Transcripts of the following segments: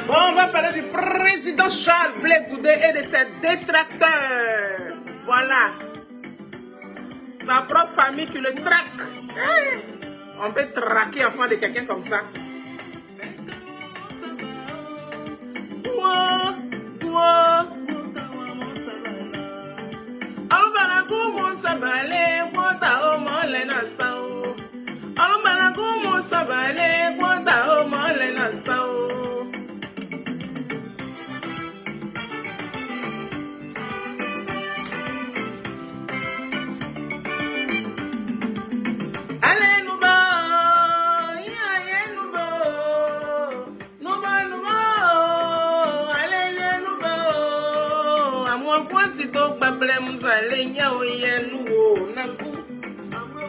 Bon, on va parler du président Charles Blé Goudé et de ses détracteurs. Voilà. Sa propre famille qui le traque. On peut traquer l'enfant de quelqu'un comme ça.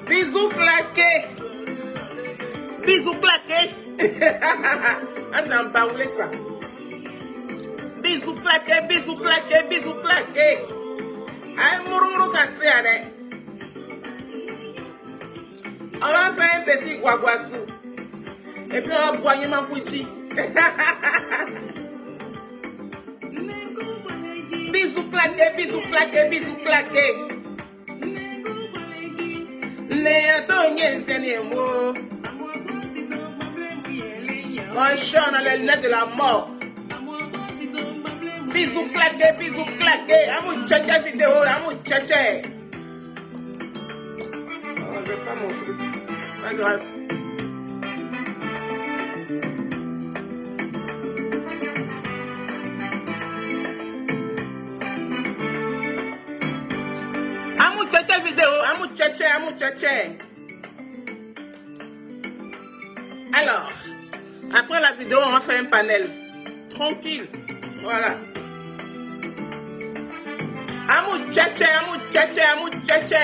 Bisous claqués. Bisous claqués. Ah, c'est un baoulé ça. Bisous claqués, bisous claqués, bisous claqués. Ah, mourou cassé, allez. On va faire un petit guaguassou. Et puis on va boire ma bougie. Bisous claqués, bisous claqués, bisous claqués. Mon chat, on a les lunettes de la mort. Bisous claqués, bisous claqués. Amou tchatcha vidéo, amou tchatcha. Oh, je vais pas montrer. Pas grave. Amou tchatcha vidéo, amou tchatcha, amou tchatcha. Alors, après la vidéo, on va faire un panel. Tranquille. Voilà. Amou tchatcha, amou tchatcha, amou tchatcha.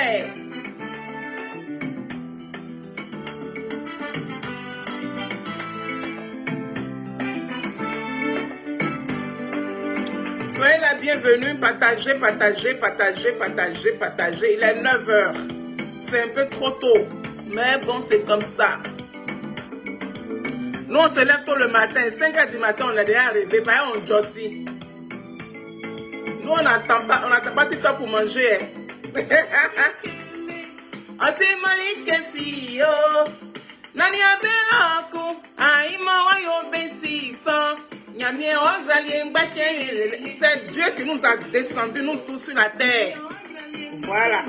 Soyez la bienvenue, partagez, partagez, partagez, partagez, partagez. Il est 9 h. C'est un peu trop tôt. Mais bon, c'est comme ça. Nous, on se lève tôt le matin. 5 h du matin, on est déjà arrivé. Bah, on jossie. Nous, on n'attend pas tout ça pour manger. On t'est malé que fille. Nani abelako. Aïma wayo besiso. C'est Dieu qui nous a descendu, nous tous sur la terre. Voilà.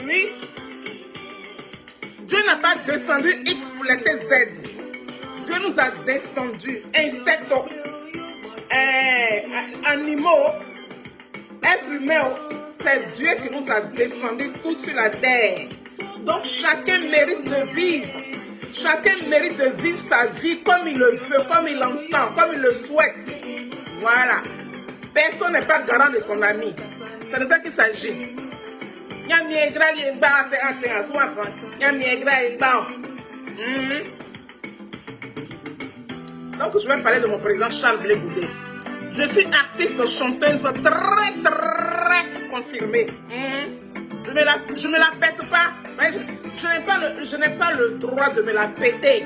Oui. Dieu n'a pas descendu X pour laisser Z. Dieu nous a descendu insectes, animaux, êtres humains. C'est Dieu qui nous a descendu tous sur la terre. Donc chacun mérite de vivre. Chacun mérite de vivre sa vie comme il le veut, comme il l'entend, comme il le souhaite. Voilà. Personne n'est pas garant de son ami. C'est de ça qu'il s'agit. Donc je vais parler de mon président Charles Blé Goudé. Je suis artiste, chanteuse très confirmée. Je me la pète pas. Je n'ai pas le droit de me la péter.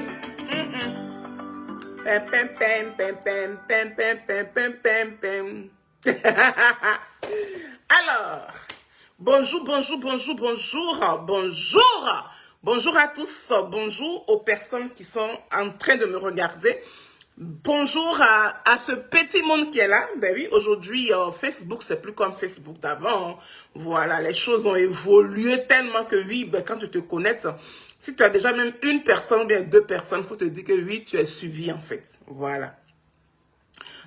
Alors, bonjour à tous, bonjour aux personnes qui sont en train de me regarder. Bonjour à ce petit monde qui est là. Ben oui, aujourd'hui, Facebook, c'est plus comme Facebook d'avant. Voilà, les choses ont évolué tellement que oui, ben, quand tu te connectes, si tu as déjà même une personne ou bien 2 personnes, il faut te dire que oui, tu es suivi en fait. Voilà.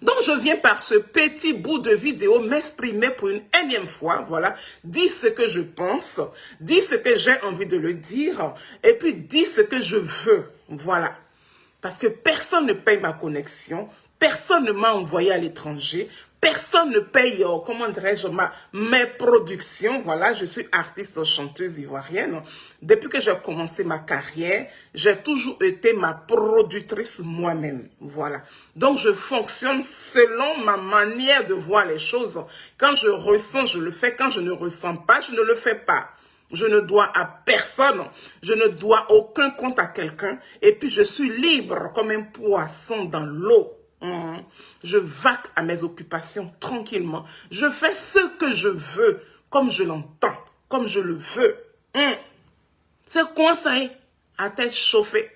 Donc, je viens par ce petit bout de vidéo m'exprimer pour une énième fois, voilà, dire ce que je pense, dire ce que j'ai envie de le dire, et puis dire ce que je veux, voilà. Parce que personne ne paye ma connexion, personne ne m'a envoyé à l'étranger, Personne ne paye, comment dirais-je, mes productions. Voilà, je suis artiste chanteuse ivoirienne. Depuis que j'ai commencé ma carrière, j'ai toujours été ma productrice moi-même. Voilà. Donc, je fonctionne selon ma manière de voir les choses. Quand je ressens, je le fais. Quand je ne ressens pas, je ne le fais pas. Je ne dois à personne. Je ne dois aucun compte à quelqu'un. Et puis, je suis libre comme un poisson dans l'eau. Je vaque à mes occupations tranquillement. Je fais ce que je veux, comme je l'entends, comme je le veux. C'est quoi ça est? À tête chauffée.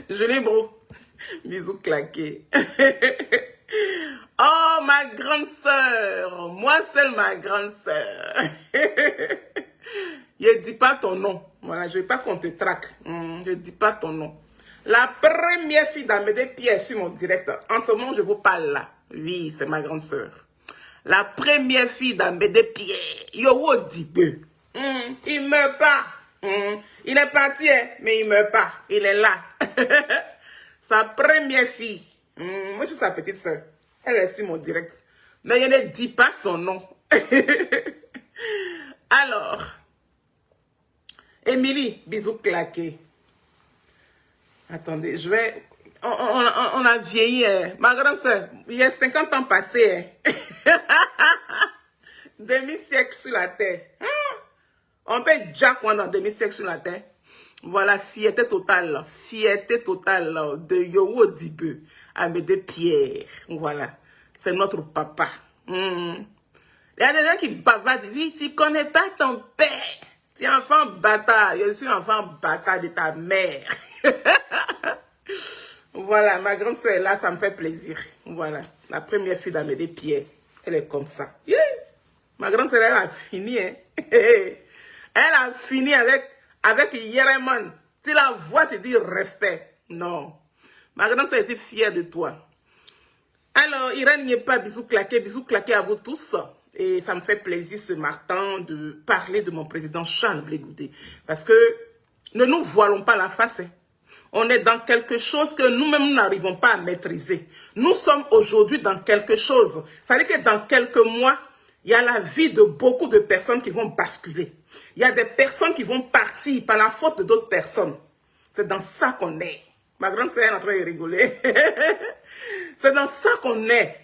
Je l'ai bro. Bisous claqués. Oh, ma grande sœur. Moi seule ma grande sœur. Je ne dis pas ton nom. Voilà, je ne veux pas qu'on te traque. Je ne dis pas ton nom. La première fille d'Amédée Pierre sur mon direct, en ce moment je vous parle là. Oui, c'est ma grande sœur. La première fille d'Amédée Pierre, Yowo Dibe. Il meurt pas. Il est parti, mais il meurt pas. Il est là. Sa première fille. Moi, je suis sa petite sœur. Elle est sur mon direct. Mais je ne dis pas son nom. Alors, Émilie, bisous claqués. Attendez, je vais... On a vieilli, ma grande soeur, il y a 50 ans passés. Demi-siècle sur la terre. On peut déjà quoi dans demi-siècle sur la terre. Voilà, fierté totale de Yowo Dibe, Amédée Pierre. Voilà, c'est notre papa. Il y a des gens qui bavardent, oui, tu connais pas ton père. Tu es enfant bâtard, je suis enfant bâtard de ta mère. Voilà, ma grande soeur est là, ça me fait plaisir. Voilà, la première fille d'Amédée Pierre, elle est comme ça. Yeah. Ma grande soeur, elle a fini. Hein. Elle a fini avec Yereman. Si la voix te dit respect, non. Ma grande soeur est si fière de toi. Alors, Irène n'y est pas, bisous claqués à vous tous. Et ça me fait plaisir ce matin de parler de mon président Charles Blé Goudé. Parce que ne nous voilons pas la face. Hein. On est dans quelque chose que nous-mêmes n'arrivons pas à maîtriser. Nous sommes aujourd'hui dans quelque chose. Ça veut dire que dans quelques mois, il y a la vie de beaucoup de personnes qui vont basculer. Il y a des personnes qui vont partir par la faute de d'autres personnes. C'est dans ça qu'on est. Ma grande sœur est en train de rigoler. C'est dans ça qu'on est.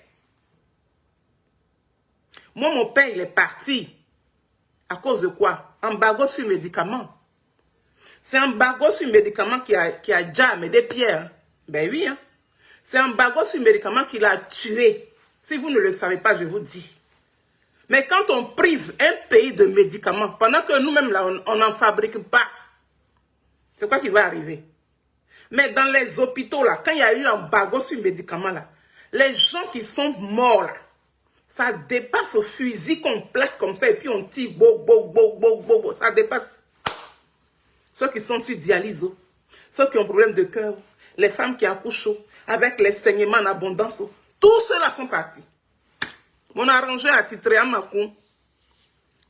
Moi, mon père, il est parti. À cause de quoi? Embargo sur médicaments. C'est un embargo sur médicaments qui a déjà Amédée Pierre. Ben oui. Hein? C'est un embargo sur médicaments qui l'a tué. Si vous ne le savez pas, je vous dis. Mais quand on prive un pays de médicaments, pendant que nous-mêmes, là, on n'en fabrique pas, c'est quoi qui va arriver? Mais dans les hôpitaux, là, quand il y a eu un embargo sur médicaments, là, les gens qui sont morts, là, ça dépasse au fusil qu'on place comme ça et puis on tire, ça dépasse. Ceux qui sont sur dialyse, ceux qui ont problème de cœur, les femmes qui accouchent, avec les saignements en abondance, tous ceux-là sont partis. Mon arrangeur a titré à Makoum,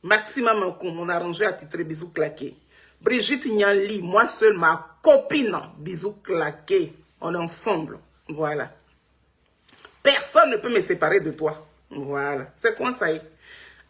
Maxima Makoum, mon arrangeur a titré bisous claqués. Brigitte Nyanli, moi seule, ma copine, bisous claqués. On est ensemble, voilà. Personne ne peut me séparer de toi. Voilà, c'est quoi ça?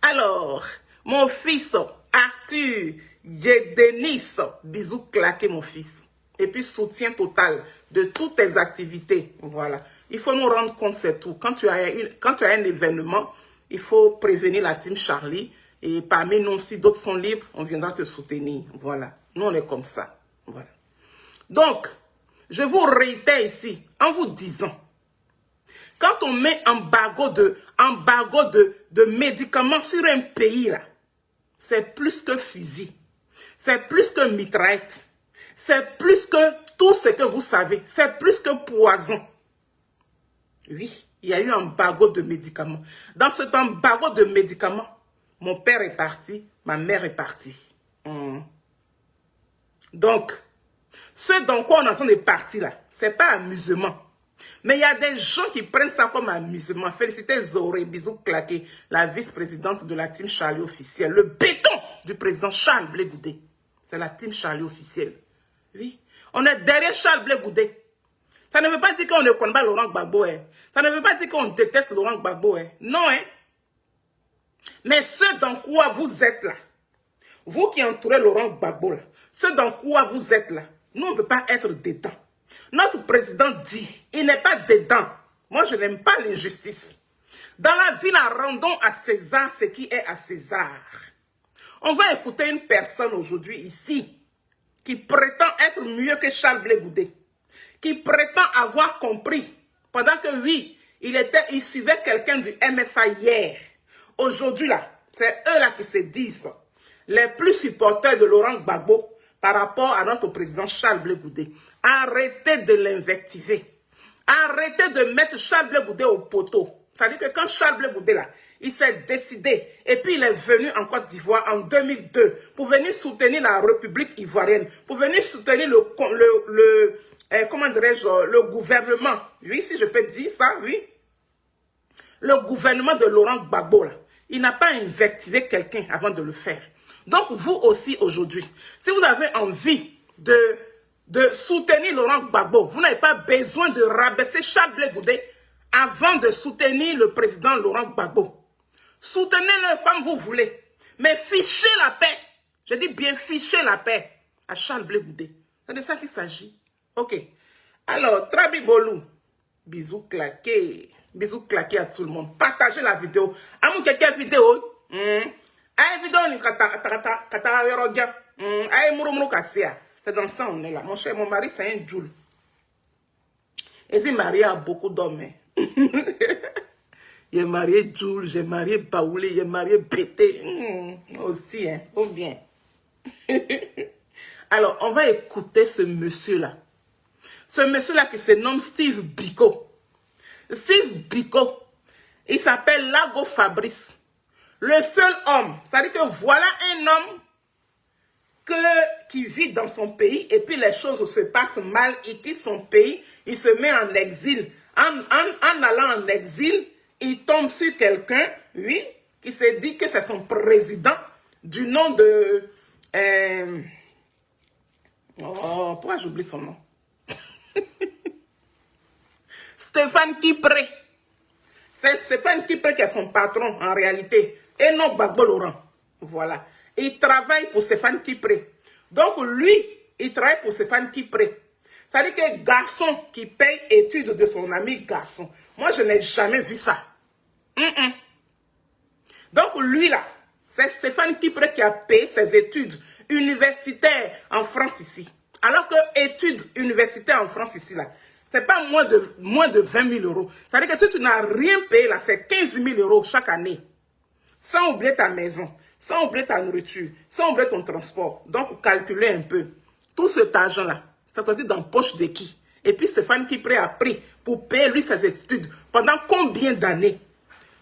Alors, mon fils, Arthur, Denis, bisous claqués mon fils. Et puis soutien total de toutes tes activités. Voilà. Il faut nous rendre compte, c'est tout. Quand tu as un événement, il faut prévenir la team Charlie. Et parmi nous, si d'autres sont libres, on viendra te soutenir. Voilà. Nous, on est comme ça. Voilà. Donc, je vous réitère ici, en vous disant, quand on met embargo de médicaments sur un pays, là, c'est plus que fusil. C'est plus que mitraillette. C'est plus que tout ce que vous savez. C'est plus que poison. Oui, il y a eu un embargo de médicaments. Dans cet embargo de médicaments, mon père est parti, ma mère est partie. Donc, ce dans quoi on est en train de partir là, c'est pas amusement. Mais il y a des gens qui prennent ça comme amusement. Félicitez Zoré, bisous claqués, la vice-présidente de la team Charlie officielle. Le béton du président Charles Blé Goudé. C'est la team Charlie officielle. Oui, on est derrière Charles Blé Goudé. Ça ne veut pas dire qu'on ne connaît pas Laurent Gbagbo. Hein. Ça ne veut pas dire qu'on déteste Laurent Gbagbo. Hein. Non, hein. Mais ce dans quoi vous êtes là, vous qui entourez Laurent Gbagbo là, ce dans quoi vous êtes là, nous on ne peut pas être dedans. Notre président dit, il n'est pas dedans. Moi je n'aime pas l'injustice. Dans la vie, là, rendons à César ce qui est à César. On va écouter une personne aujourd'hui ici qui prétend être mieux que Charles Blé Goudé, qui prétend avoir compris, pendant que oui, il suivait quelqu'un du MFA hier. Aujourd'hui là, c'est eux là qui se disent les plus supporters de Laurent Gbagbo par rapport à notre président Charles Blé Goudé. Arrêtez de l'invectiver. Arrêtez de mettre Charles Blé Goudé au poteau. C'est-à-dire que quand Charles Blé Goudé là, il s'est décidé et puis il est venu en Côte d'Ivoire en 2002 pour venir soutenir la République ivoirienne, pour venir soutenir comment dirais-je, le gouvernement. Oui, si je peux dire ça, oui. Le gouvernement de Laurent Gbagbo là, il n'a pas invectivé quelqu'un avant de le faire. Donc vous aussi aujourd'hui, si vous avez envie de soutenir Laurent Gbagbo, vous n'avez pas besoin de rabaisser Charles Blé Goudé avant de soutenir le président Laurent Gbagbo. Soutenez-le comme vous voulez. Mais fichez la paix. Je dis bien fichez la paix à Charles Blé Goudé. C'est de ça qu'il s'agit. Ok. Alors, Trabi Bolou. Bisous claqués. Bisous claqués à tout le monde. Partagez la vidéo. Amou quelqu'un vidéo. Aïe vidéo ni kata yorogia. Aïe mouroumou kassia. C'est dans ça on est là. Mon cher, mon mari c'est un Joule. Et c'est marié à beaucoup d'hommes. J'ai marié Joule, j'ai marié Baoulé, j'ai marié Pété. Aussi, hein. Oh bien. Alors, on va écouter ce monsieur-là. Ce monsieur-là qui se nomme Steve Biko. Steve Biko, il s'appelle Lago Fabrice. Le seul homme, c'est-à-dire que voilà un homme qui vit dans son pays et puis les choses se passent mal, il quitte son pays, il se met en exil. En allant en exil, il tombe sur quelqu'un, oui, qui se dit que c'est son président du nom de... pourquoi j'oublie son nom? Stéphane Kipré. C'est Stéphane Kipré qui est son patron en réalité. Et non Gbagbo Laurent. Voilà. Il travaille pour Stéphane Kipré. Donc lui, il travaille pour Stéphane Kipré. C'est-à-dire que garçon qui paye études de son ami garçon. Moi, je n'ai jamais vu ça. Donc lui là, c'est Stéphane Kipré qui a payé ses études universitaires en France ici. Alors que études universitaires en France ici là, c'est pas moins de 20 000 euros. C'est-à-dire que si tu n'as rien payé là, c'est 15 000 euros chaque année. Sans oublier ta maison, sans oublier ta nourriture, sans oublier ton transport. Donc calculez un peu. Tout cet argent là, ça sortit dans la poche de qui? Et puis Stéphane Kipré a pris pour payer lui ses études pendant combien d'années?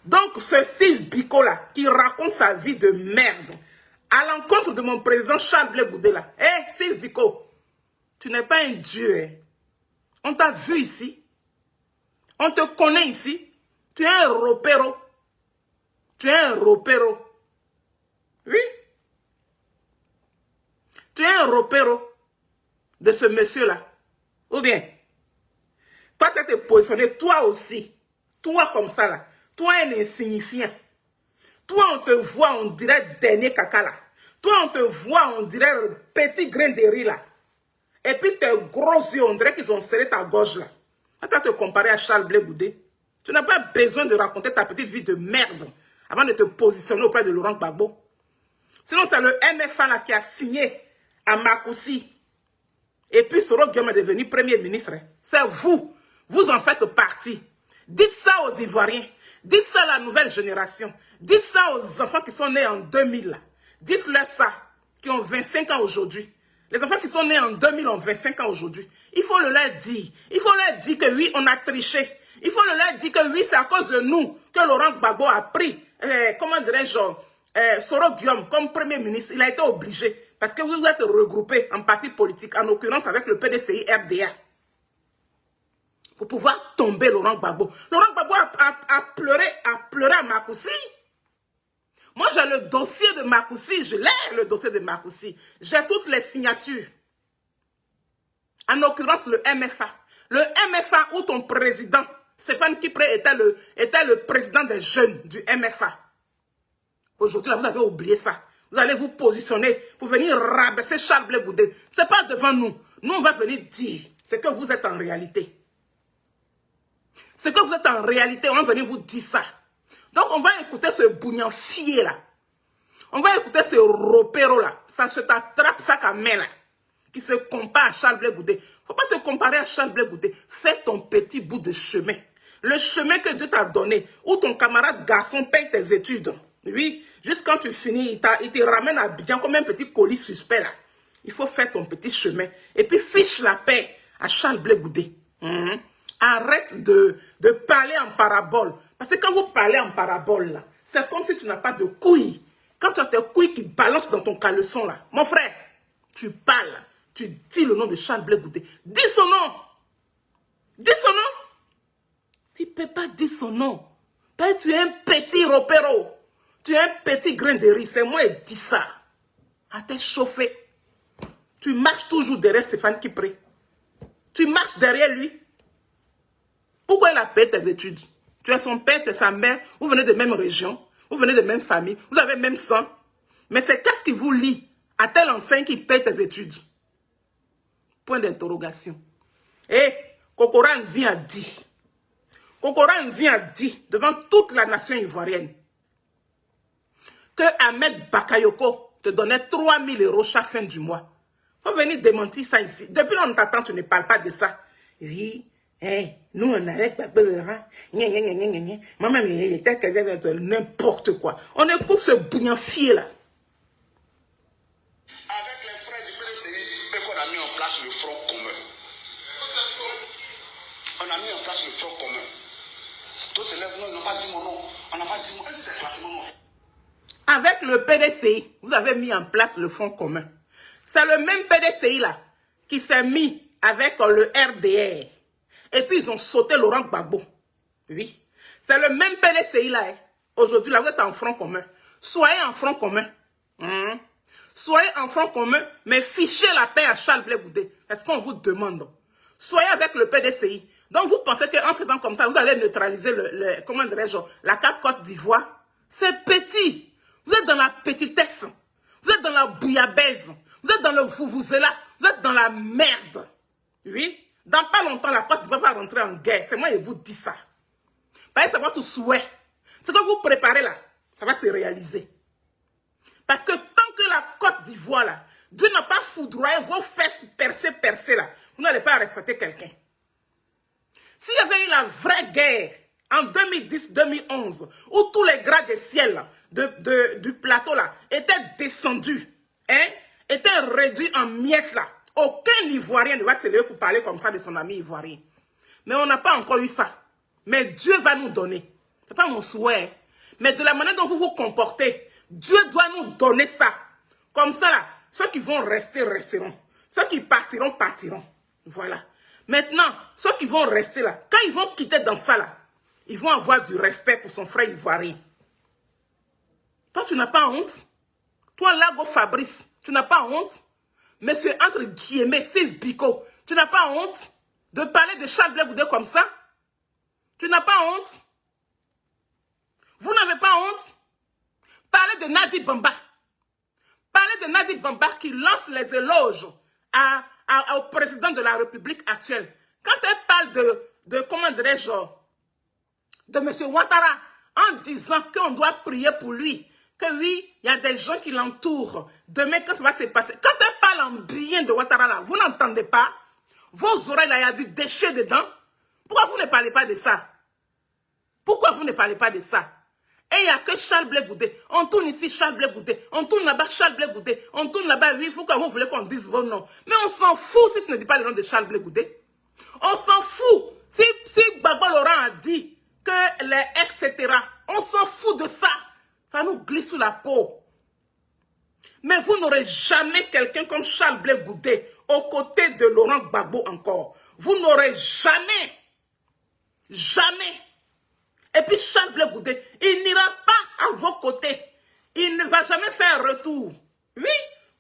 Donc ce Steve Biko là, qui raconte sa vie de merde, à l'encontre de mon président Charles Blé Goudé là. Hé Steve Biko, tu n'es pas un dieu. Hein? On t'a vu ici. On te connaît ici. Tu es un ropero. Tu es un ropero. Oui. Tu es un ropero de ce monsieur-là. Ou bien, toi, tu as été positionné, toi aussi. Toi, comme ça, là. Toi, un insignifiant. Toi, on te voit, on dirait dernier caca, là. Toi, on te voit, on dirait petit grain de riz, là. Et puis, tes gros yeux, on dirait qu'ils ont serré ta gorge, là. Attends, te comparer à Charles Blé Goudé. Tu n'as pas besoin de raconter ta petite vie de merde avant de te positionner auprès de Laurent Gbagbo. Sinon, c'est le MFA là qui a signé à Makoussi. Et puis, Soro Guillaume est devenu Premier ministre. C'est vous. Vous en faites partie. Dites ça aux Ivoiriens. Dites ça à la nouvelle génération. Dites ça aux enfants qui sont nés en 2000. Dites-leur ça, qui ont 25 ans aujourd'hui. Les enfants qui sont nés en 2000 ont 25 ans aujourd'hui. Il faut le leur dire. Il faut leur dire que oui, on a triché. Il faut leur dire que oui, c'est à cause de nous que Laurent Gbagbo a pris, comment dirais-je, Soro Guillaume comme Premier ministre. Il a été obligé. Parce que vous êtes regroupés en parti politique, en l'occurrence avec le PDCI RDA. Pour pouvoir tomber Laurent Gbagbo. Laurent Gbagbo a pleuré à Makoussi. Moi, j'ai le dossier de Makoussi. Je l'ai, le dossier de Makoussi. J'ai toutes les signatures. En l'occurrence, le MFA. Le ton président, Stéphane Kipré, était le président des jeunes du MFA. Aujourd'hui, vous avez oublié ça. Vous allez vous positionner pour venir rabaisser Charles Blé Goudé. Ce n'est pas devant nous. Nous, on va venir dire ce que vous êtes en réalité. Ce que vous êtes en réalité, on va venir vous dire ça. Donc, on va écouter ce bougnan-fier là. On va écouter ce ropéro là. Ça se t'attrape, ça qu'à main là. Qui se compare à Charles Blé Goudé. Il ne faut pas te comparer à Charles Blé Goudé. Fais ton petit bout de chemin. Le chemin que Dieu t'a donné. Où ton camarade garçon paye tes études. Oui, juste quand tu finis, il te ramène à bien comme un petit colis suspect là. Il faut faire ton petit chemin. Et puis fiche la paix à Charles Blé Goudé. Arrête de parler en parabole. Parce que quand vous parlez en parabole là, c'est comme si tu n'as pas de couilles. Quand tu as tes couilles qui balancent dans ton caleçon là, mon frère, tu parles, tu dis le nom de Charles Blé Goudé. Dis son nom. Dis son nom. Tu ne peux pas dire son nom. Parce que tu es un petit ropéro. Tu es un petit grain de riz. C'est moi qui dis ça. À t'es chauffé. Tu marches toujours derrière Stéphane Kipré. Tu marches derrière lui. Pourquoi il a payé tes études? Tu es son père, tu es sa mère. Vous venez de même région. Vous venez de même famille. Vous avez le même sang. Mais c'est qu'est-ce qui vous lie à tel enseigne qui paye tes études? Point d'interrogation. Et Kokora Nzi a dit. Kokora Nzi a dit devant toute la nation ivoirienne que Ahmed Bakayoko te donnait 3 000 € chaque fin du mois. Faut venir démentir ça ici. Depuis longtemps, tu ne parles pas de ça. Oui, nous on arrête pas de maman, n'importe quoi. On écoute ce bougnan-fier là. Avec les frères du PDCI, on a mis en place le front commun. On a mis en place le front commun. Tous ces élèves, non, ils n'ont pas dit mon nom. On n'a pas dit mon nom. C'est classement non. Avec le PDCI, vous avez mis en place le front commun. C'est le même PDCI là qui s'est mis avec le RDR. Et puis ils ont sauté Laurent Gbagbo. Oui. C'est le même PDCI là. Aujourd'hui, là, vous êtes en front commun. Soyez en front commun. Soyez en front commun, mais fichez la paix à Charles Blé Goudé. Est-ce qu'on vous demande? Soyez avec le PDCI. Donc vous pensez qu'en faisant comme ça, vous allez neutraliser comment dirais-je, la carte Côte d'Ivoire? C'est petit. Vous êtes dans la petitesse. Vous êtes dans la bouillabaisse. Vous êtes dans le vous-vous-là. Vous êtes dans la merde. Oui. Dans pas longtemps, la Côte d'Ivoire va rentrer en guerre. C'est moi qui vous dis ça. Parce que c'est votre souhait. Ce que vous préparez là, ça va se réaliser. Parce que tant que la Côte d'Ivoire là, Dieu n'a pas foudroyé vos fesses percées là, vous n'allez pas respecter quelqu'un. S'il y avait eu la vraie guerre en 2010-2011, où tous les grades de ciel du plateau là étaient descendus, étaient réduits en miettes là, aucun Ivoirien ne va se lever pour parler comme ça de son ami ivoirien. Mais on n'a pas encore eu ça. Mais Dieu va nous donner. Ce n'est pas mon souhait. Mais de la manière dont vous vous comportez, Dieu doit nous donner ça. Comme ça là, ceux qui vont rester, resteront. Ceux qui partiront, partiront. Voilà. Maintenant, ceux qui vont rester là, quand ils vont quitter dans ça là, ils vont avoir du respect pour son frère ivoirien. Toi, tu n'as pas honte? Toi, Lago Fabrice, tu n'as pas honte? Monsieur, entre guillemets, Steve Biko, tu n'as pas honte de parler de Charles Blé Goudé comme ça? Tu n'as pas honte? Vous n'avez pas honte? Parlez de Nadi Bamba. Parlez de Nadi Bamba qui lance les éloges au président de la République actuelle. Quand elle parle de comment dirais-je, de M. Ouattara, en disant qu'on doit prier pour lui, que oui, il y a des gens qui l'entourent. Demain, quand ça va se passer? Quand elle parle en bien de Ouattara, là, vous n'entendez pas? Vos oreilles, là, il y a du déchet dedans. Pourquoi vous ne parlez pas de ça? Pourquoi vous ne parlez pas de ça? Et il n'y a que Charles Blé Goudé. On tourne ici Charles Blé Goudé. On tourne là-bas Charles Blé Goudé. On tourne là-bas, oui, pourquoi vous voulez qu'on dise vos noms? Mais on s'en fout si tu ne dis pas le nom de Charles Blé Goudé. On s'en fout. Si Gbagbo Laurent a dit que les etc. On s'en fout de ça. Ça nous glisse sous la peau. Mais vous n'aurez jamais quelqu'un comme Charles Blé Goudé aux côtés de Laurent Gbagbo encore. Vous n'aurez jamais. Jamais. Et puis Charles Blé Goudé, il n'ira pas à vos côtés. Il ne va jamais faire un retour. Oui,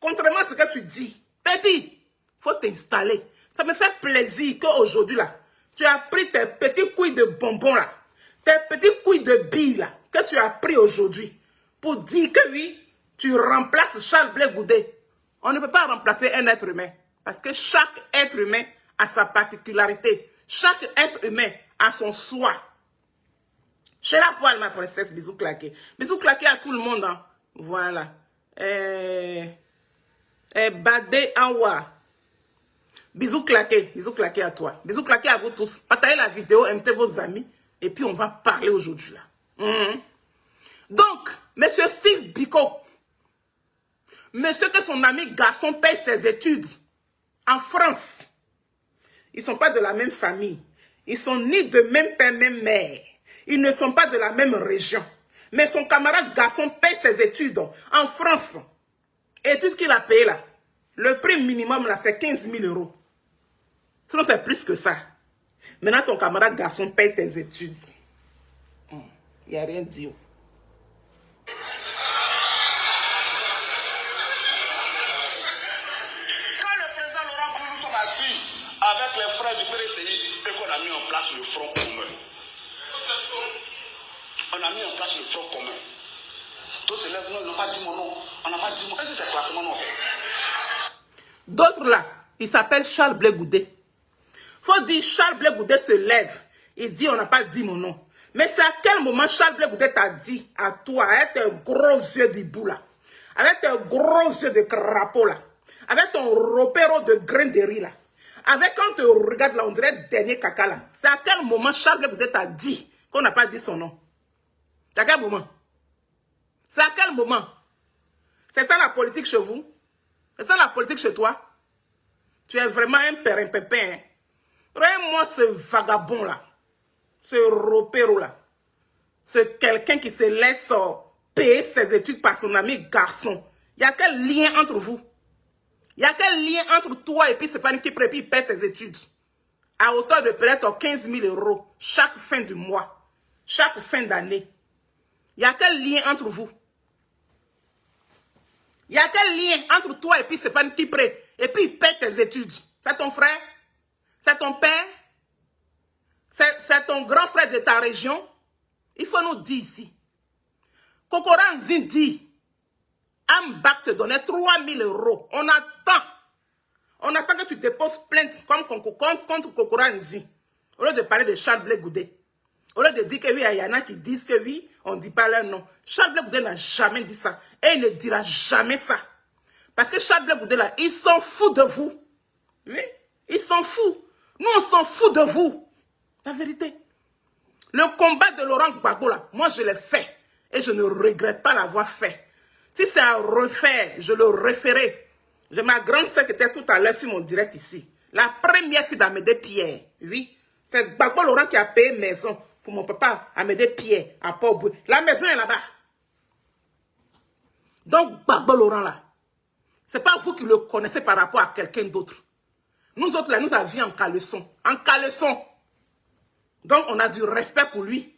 contrairement à ce que tu dis. Petit, il faut t'installer. Ça me fait plaisir qu'aujourd'hui là, Tu as pris tes petits couilles de bonbons là, tes petits couilles de billes là, que tu as pris aujourd'hui, pour dire que oui, tu remplaces Charles Blé Goudé. On ne peut pas remplacer un être humain, parce que chaque être humain a sa particularité. Chaque être humain a son soi. Chez la poêle, ma princesse, bisous claqués. Bisous claqués à tout le monde. Hein. Voilà. Badé Awa. Bisous claqués à toi. Bisous claqués à vous tous. Partagez la vidéo, invitez vos amis. Et puis on va parler aujourd'hui là. Donc, monsieur Steve Biko, monsieur que son ami garçon paye ses études en France. Ils ne sont pas de la même famille. Ils sont ni de même père, même mère. Ils ne sont pas de la même région. Mais son camarade garçon paye ses études en France. Études qu'il a payées là. Le prix minimum là, c'est 15 000 €. Sinon, c'est plus que ça. Maintenant, ton camarade garçon paye tes études. Il n'y a rien dit. Avec les frères du PDCI et qu'on a mis en place le front commun. On a mis en place le front commun. D'autres élèves n'ont pas dit mon nom. On n'a pas dit mon nom. Est-ce que c'est classement non fait? D'autres là, il s'appelle Charles Blé Goudé. Faut dire Charles Blé Goudé se lève. Il dit on n'a pas dit mon nom. Mais c'est à quel moment Charles Blé Goudé t'a dit à toi, avec tes gros yeux d'hibou là, avec tes gros yeux de crapaud là, avec ton ropéro de grain de riz là, avec quand tu regardes là, on dirait le dernier caca là. C'est à quel moment Charles Blé Goudé t'a dit qu'on n'a pas dit son nom? C'est à quel moment? C'est à quel moment? C'est ça la politique chez vous? C'est ça la politique chez toi? Tu es vraiment un pépin. Hein? Regarde-moi ce vagabond là, ce ropéro là, c'est quelqu'un qui se laisse payer ses études par son ami garçon. Il y a quel lien entre vous? Il y a quel lien entre toi et puis Stéphane qui paye tes études? À hauteur de peut-être 15 000 € chaque fin du mois, chaque fin d'année. Il y a quel lien entre vous? Il y a quel lien entre toi et puis Stéphane qui paye et puis il paye tes études? C'est ton frère? C'est ton père? C'est ton grand frère de ta région? Il faut nous dire ici. Kokoran Zindi, Ambak te donnait 3 000 €. On attend. On attend que tu déposes plainte contre Kokoran Nzi. Au lieu de parler de Charles Blé Goudé. Au lieu de dire que oui, il y en a qui disent que oui, on ne dit pas leur nom. Charles Blé Goudé n'a jamais dit ça. Et il ne dira jamais ça. Parce que Charles Blé Goudé là, il s'en fout de vous. Oui, il s'en fout. Nous, on s'en fout de vous. La vérité. Le combat de Laurent Gbagbo là, moi je l'ai fait. Et je ne regrette pas l'avoir fait. Si c'est à refaire, je le referai. J'ai ma grande sœur qui était tout à l'heure sur mon direct ici. La première fille d'Amédée Pierre. Oui. C'est Gbagbo Laurent qui a payé maison pour mon papa Amédée Pierre à Port-Boué. La maison est là-bas. Donc Gbagbo Laurent là, c'est pas vous qui le connaissez par rapport à quelqu'un d'autre. Nous autres là, nous avions en caleçon. En caleçon. Donc on a du respect pour lui.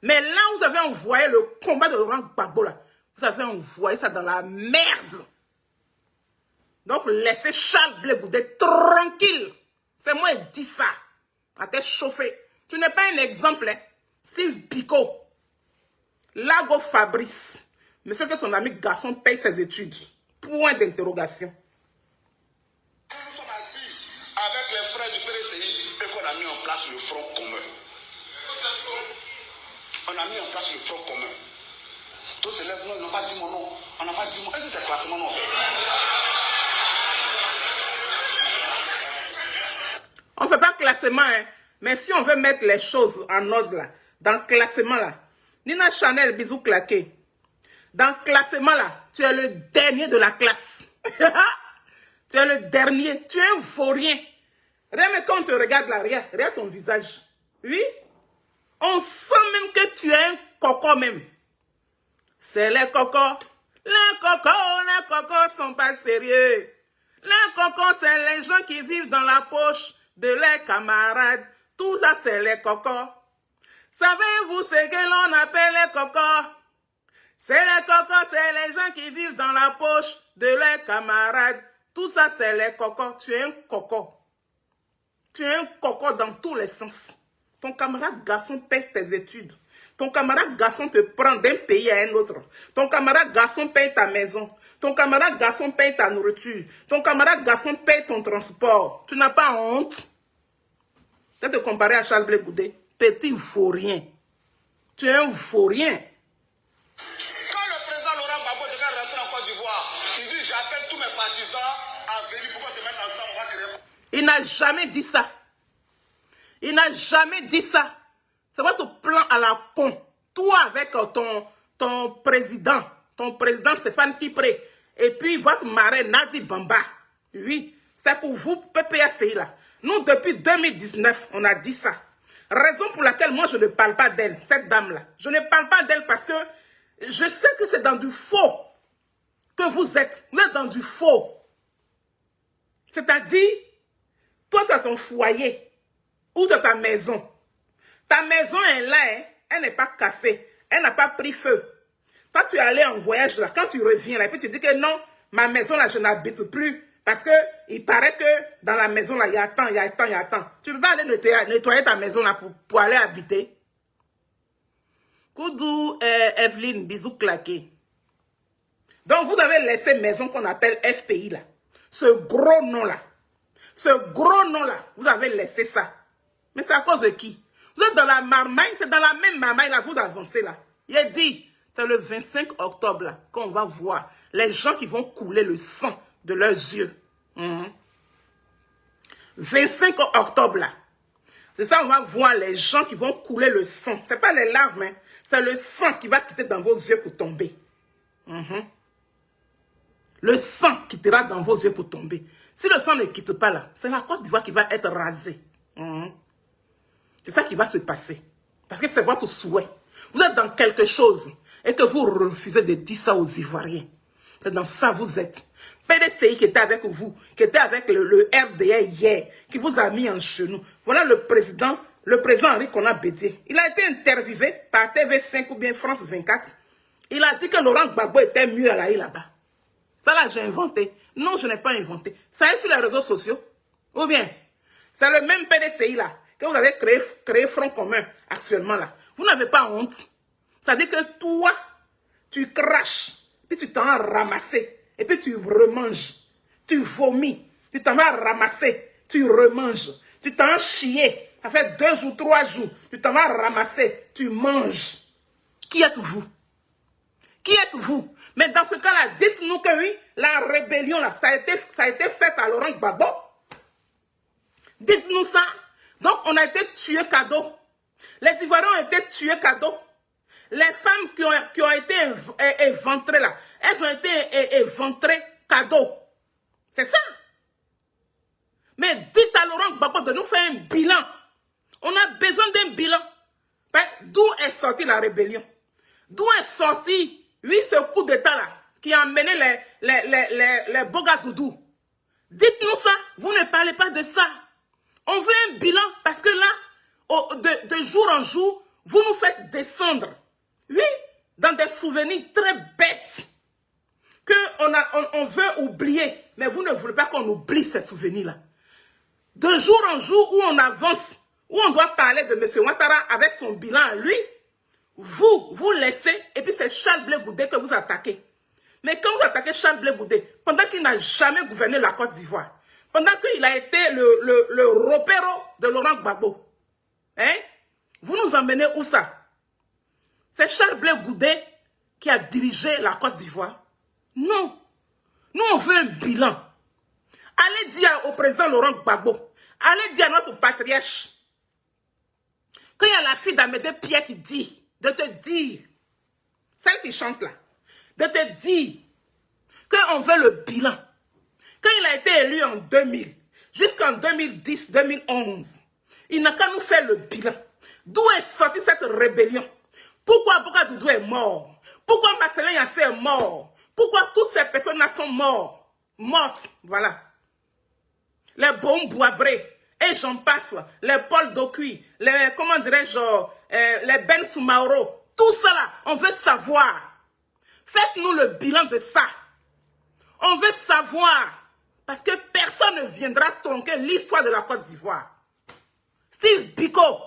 Mais là, vous avez envoyé le combat de Laurent Gbagbo là. Vous avez envoyé ça dans la merde. Donc, laissez Charles Blé Goudé tranquille. C'est moi qui dis ça. À tête chauffée. Tu n'es pas un exemple. Hein. Steve Biko. Lago Fabrice. Monsieur que son ami garçon paye ses études. Point d'interrogation. Nous sommes assis avec les frères du PDCI et qu'on a mis en place le front commun. On a mis en place le front commun. D'autres élèves n'ont pas dit mon nom. On n'a pas dit mon nom. Est-ce que c'est classement non fait? On ne fait pas classement, hein. Mais si on veut mettre les choses en ordre là, dans le classement là, Nina Chanel, bisous claqués. Dans le classement là, tu es le dernier de la classe. Tu es le dernier. Tu es un vaurien. Regarde quand on te regarde là, regarde ton visage. Oui? On sent même que tu es un coco même. C'est les cocos. Les cocos sont pas sérieux. Les cocos, c'est les gens qui vivent dans la poche de leurs camarades. Tout ça, c'est les cocos. Savez-vous ce que l'on appelle les cocos? C'est les cocos, c'est les gens qui vivent dans la poche de leurs camarades. Tout ça, c'est les cocos. Tu es un coco. Tu es un coco dans tous les sens. Ton camarade garçon paye tes études. Ton camarade garçon te prend d'un pays à un autre. Ton camarade garçon paye ta maison. Ton camarade garçon paye ta nourriture. Ton camarade garçon paye ton transport. Tu n'as pas honte de te comparer à Charles Blé Goudé? Petit vaurien. Tu es un vaurien. Quand le président Laurent Gbagbo devait rentrer en Côte d'Ivoire, il dit j'appelle tous mes partisans à venir pour qu'on se mette ensemble. On va tirer. Il n'a jamais dit ça. Il n'a jamais dit ça. C'est votre plan à la con. Toi avec ton président Stéphane Kipré, et puis votre marraine Nadi Bamba. Oui, c'est pour vous, PPACI là. Nous, depuis 2019, on a dit ça. Raison pour laquelle moi, je ne parle pas d'elle, cette dame-là. Je ne parle pas d'elle parce que je sais que c'est dans du faux que vous êtes. Vous êtes dans du faux. C'est-à-dire, toi, tu as ton foyer ou tu as ta maison. Ta maison est là, hein? Elle n'est pas cassée. Elle n'a pas pris feu. Toi, tu es allé en voyage là. Quand tu reviens là, et puis tu dis que non, ma maison là, je n'habite plus. Parce que il paraît que dans la maison là, il y a tant, il y a tant, il y a tant. Tu ne peux pas aller nettoyer ta maison là pour aller habiter. Koudou, Evelyne, bisous claqués. Donc, vous avez laissé maison qu'on appelle FPI là. Ce gros nom là. Ce gros nom là, vous avez laissé ça. Mais c'est à cause de qui? Vous êtes dans la marmaille, c'est dans la même marmaille là que vous avancez là. Il a dit, c'est le 25 octobre là qu'on va voir les gens qui vont couler le sang de leurs yeux. 25 octobre là. C'est ça, on va voir les gens qui vont couler le sang. Ce n'est pas les larmes, hein. C'est le sang qui va quitter dans vos yeux pour tomber. Le sang quittera dans vos yeux pour tomber. Si le sang ne quitte pas là, c'est la Côte d'Ivoire qui va être rasée. C'est ça qui va se passer. Parce que c'est votre souhait. Vous êtes dans quelque chose et que vous refusez de dire ça aux Ivoiriens. C'est dans ça que vous êtes. PDCI qui était avec vous, qui était avec le RDA hier, qui vous a mis en genou. Voilà le président Henri Konan Bédié. Il a été interviewé par TV5 ou bien France 24. Il a dit que Laurent Gbagbo était mieux à la île là-bas. Ça là, j'ai inventé. Non, je n'ai pas inventé. Ça est sur les réseaux sociaux. Ou bien, c'est le même PDCI là, que vous avez créé Front Commun actuellement là. Vous n'avez pas honte. Ça dit que toi, tu craches, puis tu t'en vas ramasser, et puis tu remanges. Tu vomis, tu t'en vas ramasser, tu remanges. Tu t'en vas chier. Ça fait 2 jours, 3 jours. Tu t'en vas ramasser, tu manges. Qui êtes-vous? Qui êtes-vous? Mais dans ce cas-là, dites-nous que oui, la rébellion, là, ça a été fait par Laurent Gbagbo. Dites-nous ça. Donc, on a été tués cadeau. Les Ivoiriens ont été tués cadeau. Les femmes qui ont été éventrées, là, elles ont été éventrées cadeau. C'est ça. Mais dites à Laurent Gbagbo de nous faire un bilan. On a besoin d'un bilan. D'où est sortie la rébellion? D'où est sorti, oui, ce coup d'État-là, qui a emmené les Bogadoudou? Dites-nous ça. Vous ne parlez pas de ça. On veut un bilan parce que là, de jour en jour, vous nous faites descendre. Oui, dans des souvenirs très bêtes qu'on veut oublier. Mais vous ne voulez pas qu'on oublie ces souvenirs-là. De jour en jour où on avance, où on doit parler de M. Ouattara avec son bilan à lui, vous laissez, et puis c'est Charles Blé Goudé que vous attaquez. Mais quand vous attaquez Charles Blé Goudé, pendant qu'il n'a jamais gouverné la Côte d'Ivoire, pendant qu'il a été le repéro de Laurent Gbagbo, hein, vous nous emmenez où ça? C'est Charles Blé Goudé qui a dirigé la Côte d'Ivoire? Non. Nous, on veut un bilan. Allez dire au président Laurent Gbagbo, allez dire à notre patriarche, quand il y a la fille d'Amédée Pierre qui dit, de te dire, celle qui chante là, de te dire qu'on veut le bilan. Quand il a été élu en 2000, jusqu'en 2010, 2011, il n'a qu'à nous faire le bilan. D'où est sortie cette rébellion? Pourquoi Bogadoudou est mort? Pourquoi Marcelin Yassé est mort? Pourquoi toutes ces personnes-là sont mortes? Voilà. Les Boum Boabré, et j'en passe, les Paul Dokuy, les, comment dirais-je, les Ben Soumaoro, tout ça là, on veut savoir. Faites-nous le bilan de ça. On veut savoir. Parce que personne ne viendra tronquer l'histoire de la Côte d'Ivoire. Steve Biko,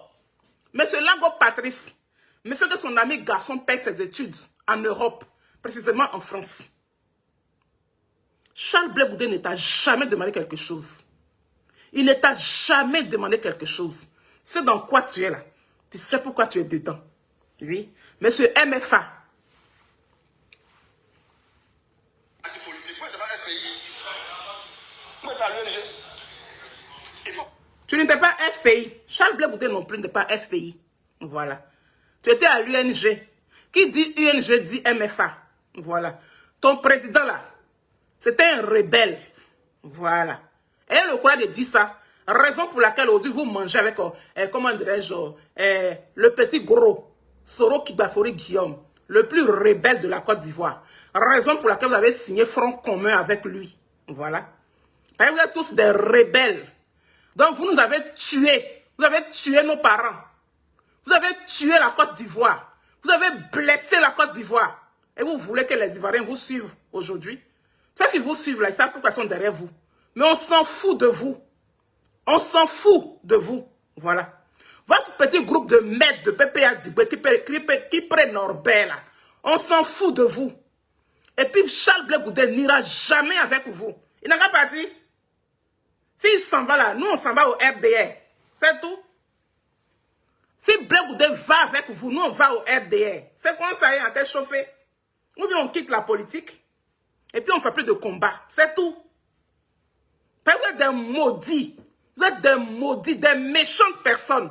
Monsieur Lango Patrice, monsieur que son ami garçon paye ses études en Europe, précisément en France. Charles Blé Goudé ne t'a jamais demandé quelque chose. Il ne t'a jamais demandé quelque chose. C'est dans quoi tu es là. Tu sais pourquoi tu es dedans. Oui. Monsieur MFA. Tu n'étais pas FPI. Charles Blé Goudé non plus n'était pas FPI. Voilà. Tu étais à l'UNG. Qui dit UNG dit MFA. Voilà. Ton président là, c'était un rebelle. Voilà. Et le courage de dire ça. Raison pour laquelle aujourd'hui vous mangez avec, comment dirais-je, le petit gros, Soro Kibafori Guillaume, le plus rebelle de la Côte d'Ivoire. Raison pour laquelle vous avez signé front commun avec lui. Voilà. Parce que vous êtes tous des rebelles. Donc vous nous avez tués. Vous avez tué nos parents. Vous avez tué la Côte d'Ivoire. Vous avez blessé la Côte d'Ivoire. Et vous voulez que les Ivoiriens vous suivent aujourd'hui. Ceux qui vous suivent là, ils savent pourquoi ils sont derrière vous. Mais on s'en fout de vous. On s'en fout de vous. Voilà. Votre petit groupe de maîtres de PPA qui prennent Norbert là. On s'en fout de vous. Et puis Charles Blé Goudé n'ira jamais avec vous. Il n'a qu'à partir. S'il s'en va là, nous on s'en va au RDR. C'est tout. Si Blé Goudé va avec vous, nous on va au RDR. C'est quand ça y est en tête chauffée. Ou bien on quitte la politique. Et puis on ne fait plus de combat. C'est tout. Vous êtes des maudits. Vous êtes des maudits, des méchantes personnes.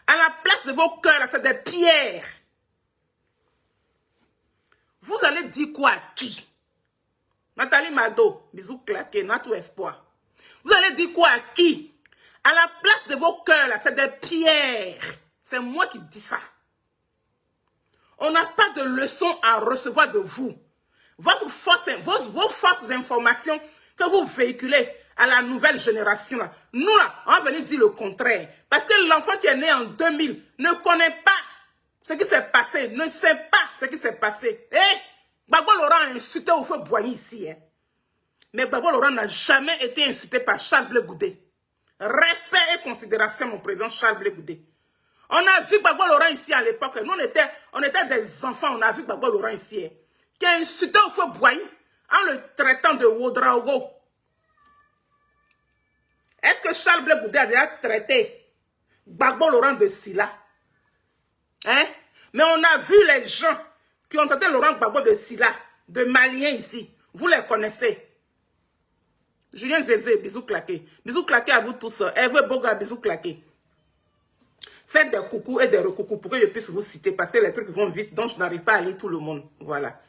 À la place de vos cœurs, c'est des pierres. Vous allez dire quoi à qui? Nathalie Mado, bisous claqués, Natou Espoir. Vous allez dire quoi à qui? À la place de vos cœurs, c'est des pierres. C'est moi qui dis ça. On n'a pas de leçon à recevoir de vous. Vos fausses informations que vous véhiculez à la nouvelle génération, là, nous, là, on va venir dire le contraire. Parce que l'enfant qui est né en 2000 ne connaît pas ce qui s'est passé, ne sait pas ce qui s'est passé. Gbagbo Laurent a insulté au feu Boigny ici. Hein. Mais Gbagbo Laurent n'a jamais été insulté par Charles Blé Goudé. Respect et considération, mon président Charles Blé Goudé. On a vu Gbagbo Laurent ici à l'époque. Nous, on était des enfants. On a vu Gbagbo Laurent ici. Hein, qui a insulté au feu Boigny en le traitant de Wodraogo. Est-ce que Charles Blé Goudé a déjà traité Gbagbo Laurent de Silla? Hein? Mais on a vu les gens qui ont traité Laurent Gbagbo de Silla, de Maliens ici. Vous les connaissez. Julien Zézé, bisous claqués. Bisous claqués à vous tous. Hervé Boga, bisous claqués. Faites des coucous et des recoucous pour que je puisse vous citer parce que les trucs vont vite, donc je n'arrive pas à lire tout le monde. Voilà.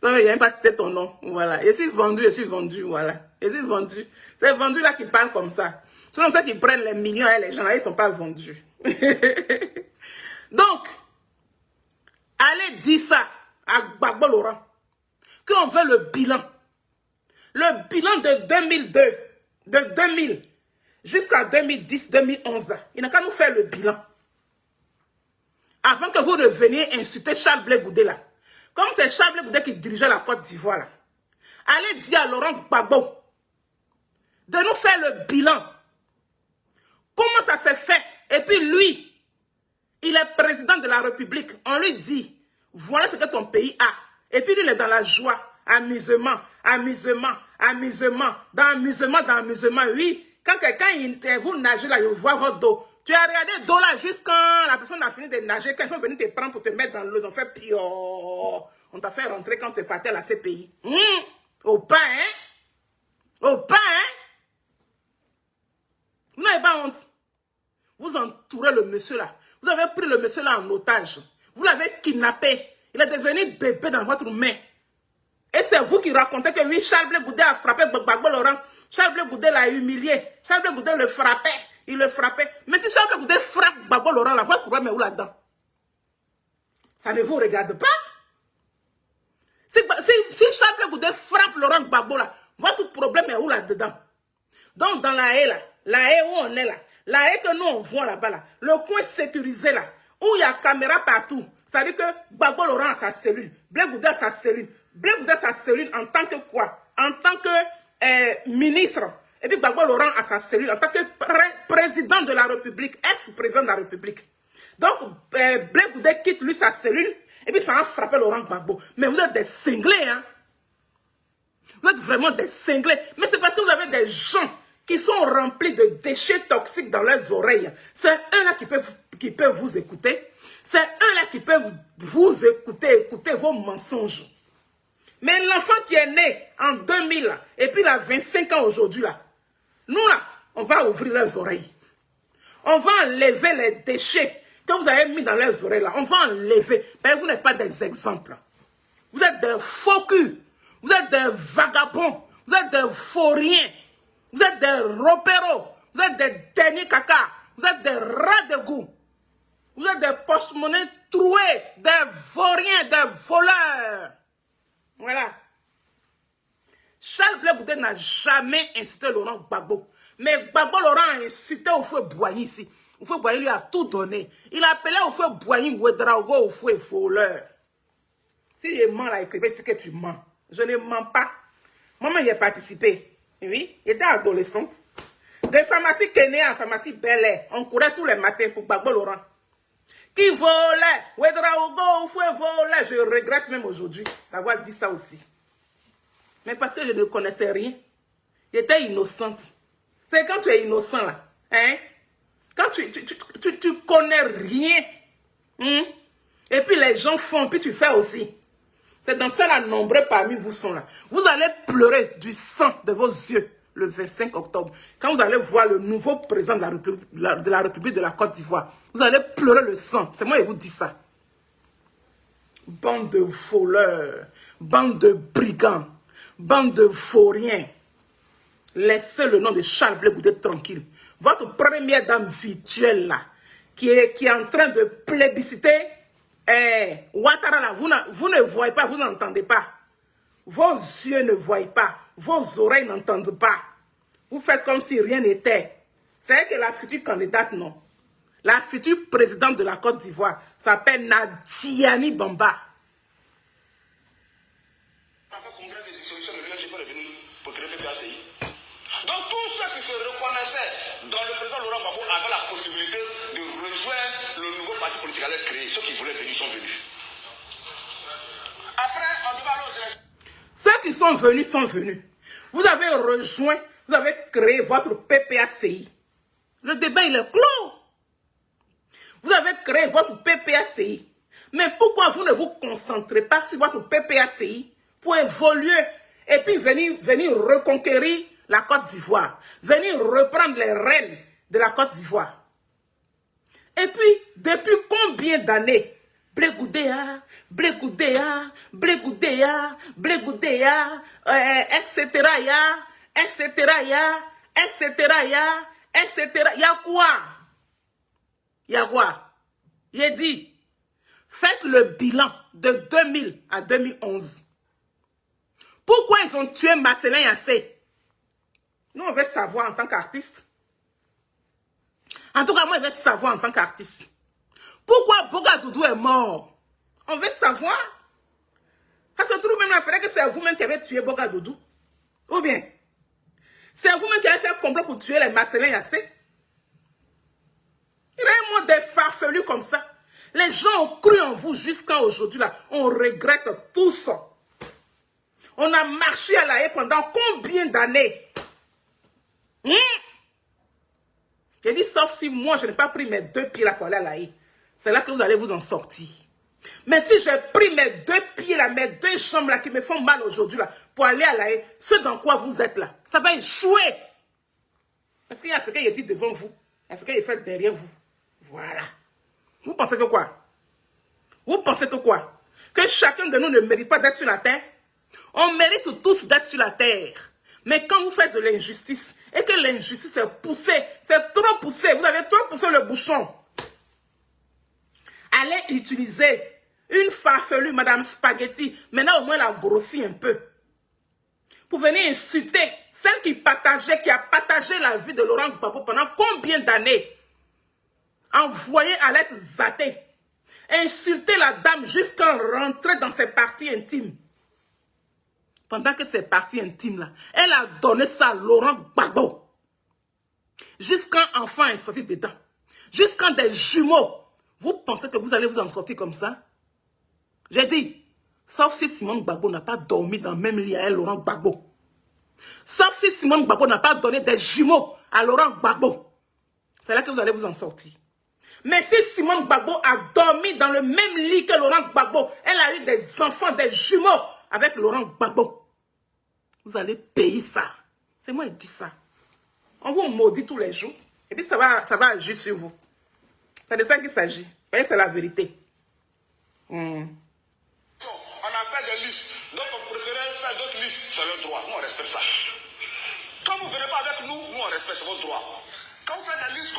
Non, mais il n'y a même pas cité ton nom. Voilà. Je suis vendu, voilà. Je suis vendu. C'est vendu là qui parle comme ça. Sinon, ceux qui prennent les millions et les gens là, ils ne sont pas vendus. Donc, allez dire ça à Gbagbo Laurent. Qu'on veut le bilan. Le bilan de 2002, de 2000 jusqu'à 2010-2011. Il n'a qu'à nous faire le bilan. Avant que vous ne veniez insulter Charles Blé Goudé là. Comme c'est Charles Blé Goudé qui dirigeait la Côte d'Ivoire là. Allez dire à Laurent Gbagbo de nous faire le bilan. Comment ça s'est fait? Et puis lui, il est président de la République. On lui dit, voilà ce que ton pays a. Et puis lui, il est dans la joie. Amusement, amusement, amusement. Dans amusement. Oui, quand quelqu'un vous nagez là, il voit votre dos. Tu as regardé le dos là, juste quand la personne a fini de nager, quand ils sont venus te prendre pour te mettre dans l'eau, ils ont fait pio. On t'a fait rentrer quand tu partais à la CPI. Au pain, hein? Au pain, hein? Vous n'avez pas honte. Vous entourez le monsieur là. Vous avez pris le monsieur là en otage. Vous l'avez kidnappé. Il est devenu bébé dans votre main. Et c'est vous qui racontez que oui, Charles Blé Goudé a frappé Gbagbo Laurent. Charles Blé Goudé l'a humilié. Charles Blé Goudé le frappait. Il le frappait. Mais si Charles Blé Goudé frappe Gbagbo Laurent, là, votre problème est où là-dedans? Ça ne vous regarde pas? Si Charles Blé Goudé frappe Laurent Gbagbo là, votre problème est où là-dedans? Donc dans la haie là, la haie où on est là, la haie que nous on voit là-bas là, le coin sécurisé là, où il y a caméra partout, ça veut dire que Gbagbo Laurent a sa cellule, Blé Goudé a sa cellule, Blé Goudé sa cellule en tant que quoi? En tant que ministre. Et puis Gbagbo Laurent a sa cellule en tant que président de la République, ex-président de la République. Donc, Blé Goudé quitte lui sa cellule et puis ça a frappé Laurent Gbagbo. Mais vous êtes des cinglés, hein? Vous êtes vraiment des cinglés. Mais c'est parce que vous avez des gens qui sont remplis de déchets toxiques dans leurs oreilles. C'est eux-là qui peuvent vous écouter. C'est eux-là qui peuvent vous écouter vos mensonges. Mais l'enfant qui est né en 2000, et puis il a 25 ans aujourd'hui, là, nous, là, on va ouvrir leurs oreilles. On va enlever les déchets que vous avez mis dans leurs oreilles, là. On va enlever. Mais vous n'êtes pas des exemples. Vous êtes des faux culs. Vous êtes des vagabonds. Vous êtes des vauriens. Vous êtes des repéros. Vous êtes des derniers caca. Vous êtes des rats de goût. Vous êtes des poches-monnaies troués, des vauriens, des voleurs. Voilà. Charles Blé Goudé n'a jamais insulté Laurent Gbagbo. Mais Gbagbo Laurent a insulté Oufoué Boigny ici. Oufoué Boigny lui a tout donné. Il a appelé Oufoué Boigny Ouedraogo Oufoué voleur. Si je mens là, écrivez ce que tu mens. Je ne mens pas. Moi-même, j'ai participé. Oui, j'étais adolescente. De pharmacie Kenya à pharmacie Bel Air, on courait tous les matins pour Gbagbo Laurent. Qui volait, Ouedraogo Oufoué volait. Je regrette même aujourd'hui d'avoir dit ça aussi. Mais parce que je ne connaissais rien. J'étais innocente. C'est quand tu es innocent là. Hein? Quand tu connais rien. Et puis les gens font, puis tu fais aussi. C'est dans ça là, nombreux parmi vous sont là. Vous allez pleurer du sang de vos yeux le 25 octobre. Quand vous allez voir le nouveau président de la République de la Côte d'Ivoire. Vous allez pleurer le sang. C'est moi qui vous dis ça. Bande de voleurs. Bande de brigands. Bande de vauriens. Laissez le nom de Charles Blé Goudé tranquille. Votre première dame virtuelle là, qui est en train de plébisciter Ouattara là, vous ne voyez pas, vous n'entendez pas. Vos yeux ne voient pas, vos oreilles n'entendent pas. Vous faites comme si rien n'était. C'est que la future candidate, non. La future présidente de la Côte d'Ivoire s'appelle Nadiani Bamba. Donc tous ceux qui se reconnaissaient dans le président Laurent Gbagbo avaient la possibilité de rejoindre le nouveau parti politique à leur créer. Ceux qui voulaient venir sont venus. Après, on va aux élections. Ceux qui sont venus. Vous avez rejoint, vous avez créé votre PPACI. Le débat, il est clos. Vous avez créé votre PPACI. Mais pourquoi vous ne vous concentrez pas sur votre PPACI pour évoluer et puis venir reconquérir la Côte d'Ivoire, venir reprendre les rênes de la Côte d'Ivoire? Et puis, depuis combien d'années, Blé Goudé, Blé Goudé, Blé Goudé, Blé Goudé, etc. etc. Il y a quoi? Il y a quoi? Il dit, faites le bilan de 2000 à 2011. Pourquoi ils ont tué Marcelin Yassé? Nous, on veut savoir en tant qu'artiste. En tout cas, moi, je veux savoir en tant qu'artiste. Pourquoi Boga Doudou est mort? On veut savoir. Ça se trouve même après que c'est vous-même qui avez tué Boga Doudou. Ou bien, c'est vous-même qui avez fait complot pour tuer les Marcelin Yassé. Il y a un mot des farfelus comme ça. Les gens ont cru en vous jusqu'à aujourd'hui. On regrette tout ça. On a marché à la haie pendant combien d'années? J'ai dit, sauf si moi, je n'ai pas pris mes 2 pieds là pour aller à la haie. C'est là que vous allez vous en sortir. Mais si j'ai pris mes 2 pieds là, mes 2 jambes là qui me font mal aujourd'hui là, pour aller à la haie, ce dans quoi vous êtes là, ça va échouer. Parce qu'il y a ce qu'il dit devant vous, il y a ce qu'il fait derrière vous. Voilà. Vous pensez que quoi? Vous pensez que quoi? Que chacun de nous ne mérite pas d'être sur la terre? On mérite tous d'être sur la terre. Mais quand vous faites de l'injustice, et que l'injustice est poussée, c'est trop poussé, vous avez trop poussé le bouchon. Allez utiliser une farfelue, Madame Spaghetti, maintenant au moins la grossit un peu, pour venir insulter celle qui a partagé la vie de Laurent Gbagbo pendant combien d'années? Envoyer Alette Zaté, insulter la dame jusqu'à rentrer dans ses parties intimes. pendant que ses parties intimes là, elle a donné ça à Laurent Gbagbo. Jusqu'un enfant est sorti dedans. Jusqu'à des jumeaux. Vous pensez que vous allez vous en sortir comme ça? J'ai dit, sauf si Simone Gbagbo n'a pas dormi dans le même lit à elle, Laurent Gbagbo. Sauf si Simone Gbagbo n'a pas donné des jumeaux à Laurent Gbagbo. C'est là que vous allez vous en sortir. Mais si Simone Gbagbo a dormi dans le même lit que Laurent Gbagbo, elle a eu des enfants, des jumeaux avec Laurent Gbagbo, vous allez payer ça. C'est moi qui dis ça. On vous maudit tous les jours. Et puis ça va agir sur vous. C'est de ça qu'il s'agit. Vous voyez, c'est la vérité. On a fait des listes. Donc on préférait faire d'autres listes. C'est leur droit. Nous, on respecte ça. Quand vous ne venez pas avec nous, nous, on respecte votre droit. Quand vous faites des listes,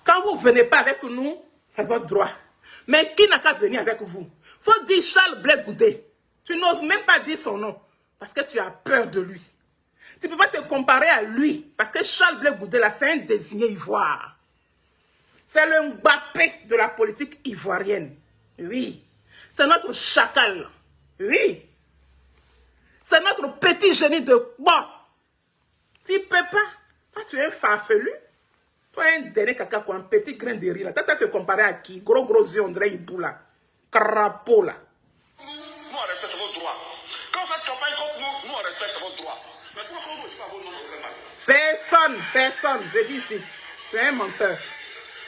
quand vous ne venez pas avec nous, c'est votre droit. Mais qui n'a qu'à venir avec vous? Il faut dire Charles Blé Goudé. Tu n'oses même pas dire son nom. Parce que tu as peur de lui. Tu ne peux pas te comparer à lui. Parce que Charles Blé Goudé, là, c'est un désigné ivoire. C'est le Mbappé de la politique ivoirienne. Oui. C'est notre chacal. Oui. C'est notre petit génie de... Bon. Tu ne peux pas. Toi, tu es un farfelu. Toi, un dernier caca, quoi, un petit grain de riz, là. Toi, tu te comparer à qui? Gros yeux, on dirait Ibou, là. Crapaud, là. nous, on respecte votre droit. Quand vous faites campagne contre nous, nous, on respecte votre droit. Mais pourquoi vous ne dites pas votre nom, c'est mal? Personne, je dis ici. Tu es un menteur.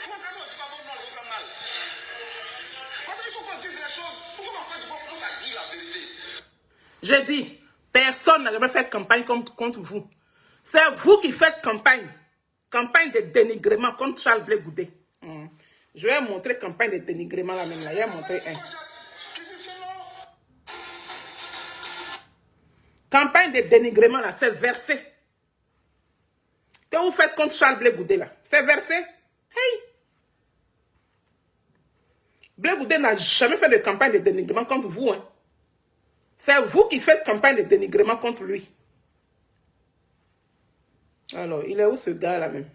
Pourquoi vous ne dites pas votre nom, c'est mal? Parce qu'il faut qu'on dise les choses. Pourquoi en fait, il faut qu'on commence à dire la vérité? J'ai dit, personne n'a jamais fait campagne contre vous. C'est vous qui faites campagne. Campagne de dénigrement contre Charles Blé Goudé. Je vais montrer campagne de dénigrement là même là. Je vais montrer un. Campagne de dénigrement là, c'est versé. Que vous faites contre Charles Blé Goudé là, c'est versé. Hey! Blé Goudé n'a jamais fait de campagne de dénigrement contre vous. Hein. C'est vous qui faites campagne de dénigrement contre lui. Alors, il est où ce gars là même?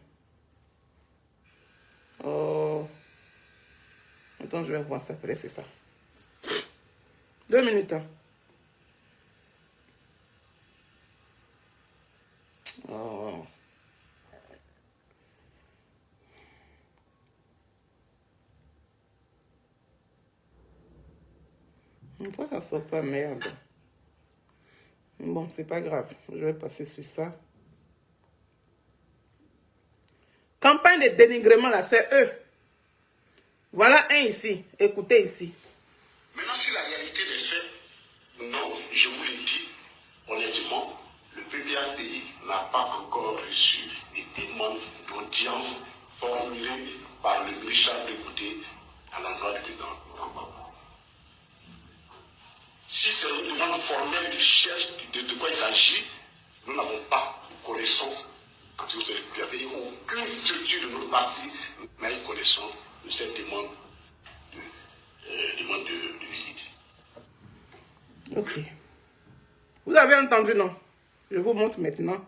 Oh. Attends, je vais voir ça. Après, c'est ça. 2 minutes. Hein. Oh. Pourquoi ça sort pas, merde? Bon, c'est pas grave. Je vais passer sur ça. Campagne de dénigrement, là, c'est eux. Voilà un ici. Écoutez ici. Maintenant, sur la réalité des faits, non, je vous le dis, honnêtement, le PPACI n'a pas encore reçu les demandes d'audience formulées par le ministre de Goudé à l'endroit du président Laurent Gbagbo. Si c'est une demande formelle qui cherche de quoi il s'agit, nous n'avons pas connaissance. En tout cas, il n'y avait aucune structure de notre parti n'a eu connaissance de cette demande de visite. Ok. Vous avez entendu, non? Je vous montre maintenant.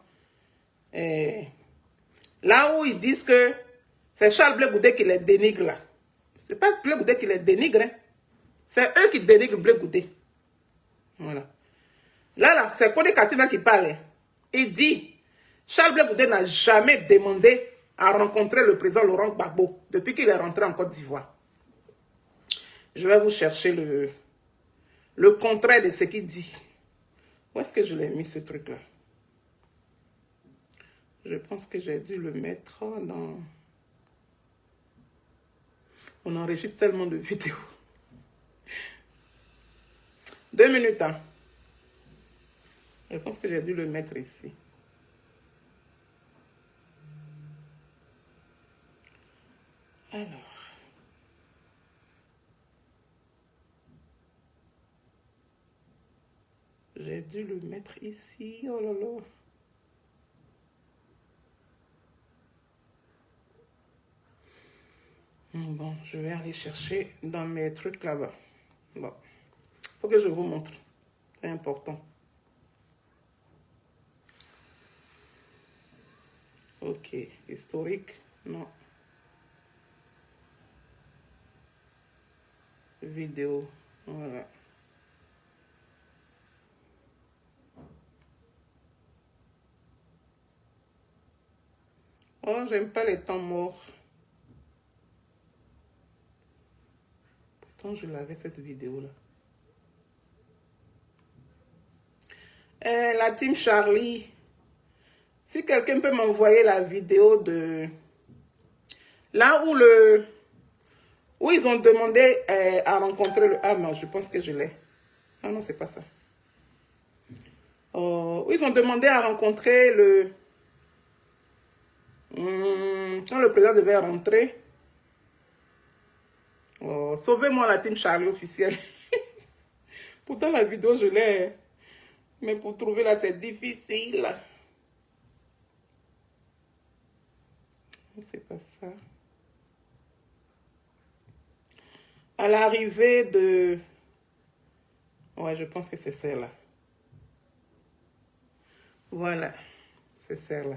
Là où ils disent que c'est Charles Blé Goudé qui les dénigre là. C'est pas Blé Goudé qui les dénigre. Hein. C'est eux qui dénigrent Blé Goudé. Voilà. Là, c'est Kodé Katina qui parle. Hein. Il dit, Charles Blé Goudé n'a jamais demandé à rencontrer le président Laurent Gbagbo depuis qu'il est rentré en Côte d'Ivoire. Je vais vous chercher le contraire de ce qu'il dit. Où est-ce que je l'ai mis ce truc-là? Je pense que j'ai dû le mettre dans... On enregistre tellement de vidéos. 2 minutes. Hein. Je pense que j'ai dû le mettre ici. Alors. J'ai dû le mettre ici. Oh là là. Bon, je vais aller chercher dans mes trucs là-bas. Bon. Faut que je vous montre. C'est important. Ok. Historique. Non. Vidéo. Voilà. Oh, j'aime pas les temps morts. Pourtant, je l'avais cette vidéo-là. La team Charlie. Si quelqu'un peut m'envoyer la vidéo de... Là où ils ont demandé à rencontrer le... Ah non, je pense que je l'ai. Ah non, c'est pas ça. Où ils ont demandé à rencontrer le... quand le président devait rentrer. Oh, sauvez-moi la team Charlie officielle. Pourtant, la vidéo, je l'ai. Mais pour trouver là, c'est difficile. C'est pas ça. À l'arrivée de... Ouais, je pense que c'est celle-là. Voilà. C'est celle-là.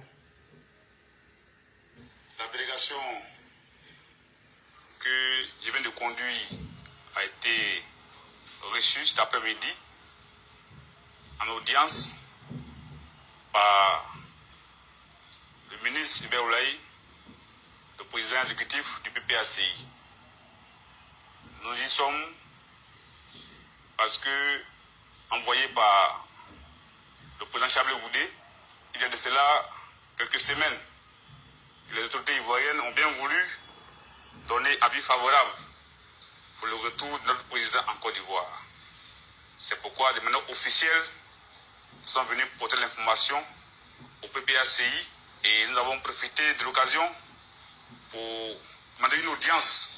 La délégation que je viens de conduire a été reçue cet après-midi en audience par le ministre Hubert Oulaï, le président exécutif du PPACI. Nous y sommes parce que, envoyé par le président Charles Goudé, il y a de cela quelques semaines, les autorités ivoiriennes ont bien voulu donner avis favorable pour le retour de notre président en Côte d'Ivoire. C'est pourquoi, de manière officielle, nous sommes venus porter l'information au PPACI et nous avons profité de l'occasion pour demander une audience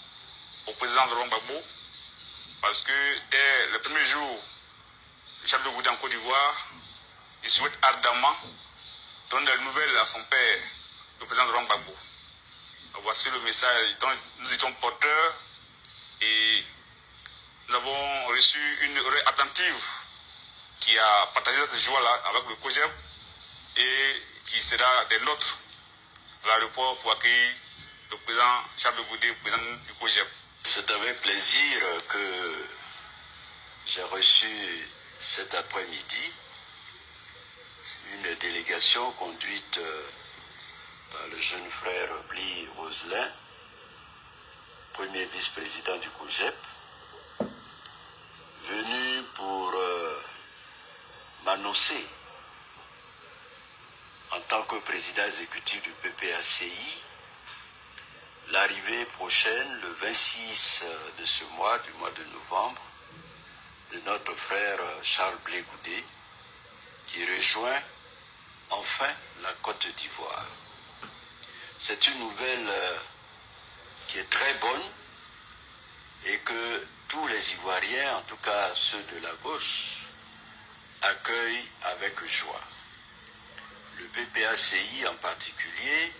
au président Laurent Gbagbo parce que dès le premier jour du chef de Goudé en Côte d'Ivoire, il souhaite ardemment donner des nouvelles à son père, le président Laurent Gbagbo. Voici le message dont nous étions porteurs et nous avons reçu une oreille attentive qui a partagé cette joie-là avec le COGEP et qui sera des nôtres à l'aéroport pour accueillir le président Charles Goudé, président du COGEP. C'est avec plaisir que j'ai reçu cet après-midi une délégation conduite par le jeune frère Bli Roselin, premier vice-président du COGEP, venu pour m'annoncer en tant que président exécutif du PPACI l'arrivée prochaine, le 26 de ce mois, du mois de novembre, de notre frère Charles Blé Goudé, qui rejoint enfin la Côte d'Ivoire. C'est une nouvelle qui est très bonne et que tous les Ivoiriens, en tout cas ceux de la gauche, accueillent avec joie. Le PPACI en particulier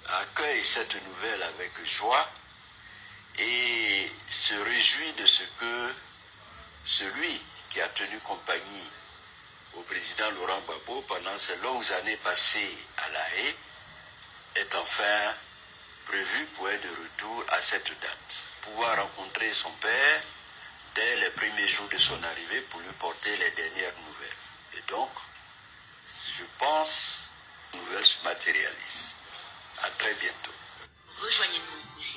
accueille cette nouvelle avec joie et se réjouit de ce que celui qui a tenu compagnie au président Laurent Gbagbo pendant ces longues années passées à La Haye est enfin prévu pour être de retour à cette date. Pouvoir rencontrer son père dès les premiers jours de son arrivée pour lui porter les dernières nouvelles. Et donc, je pense que les nouvelles se matérialisent. À très bientôt. Rejoignez-nous.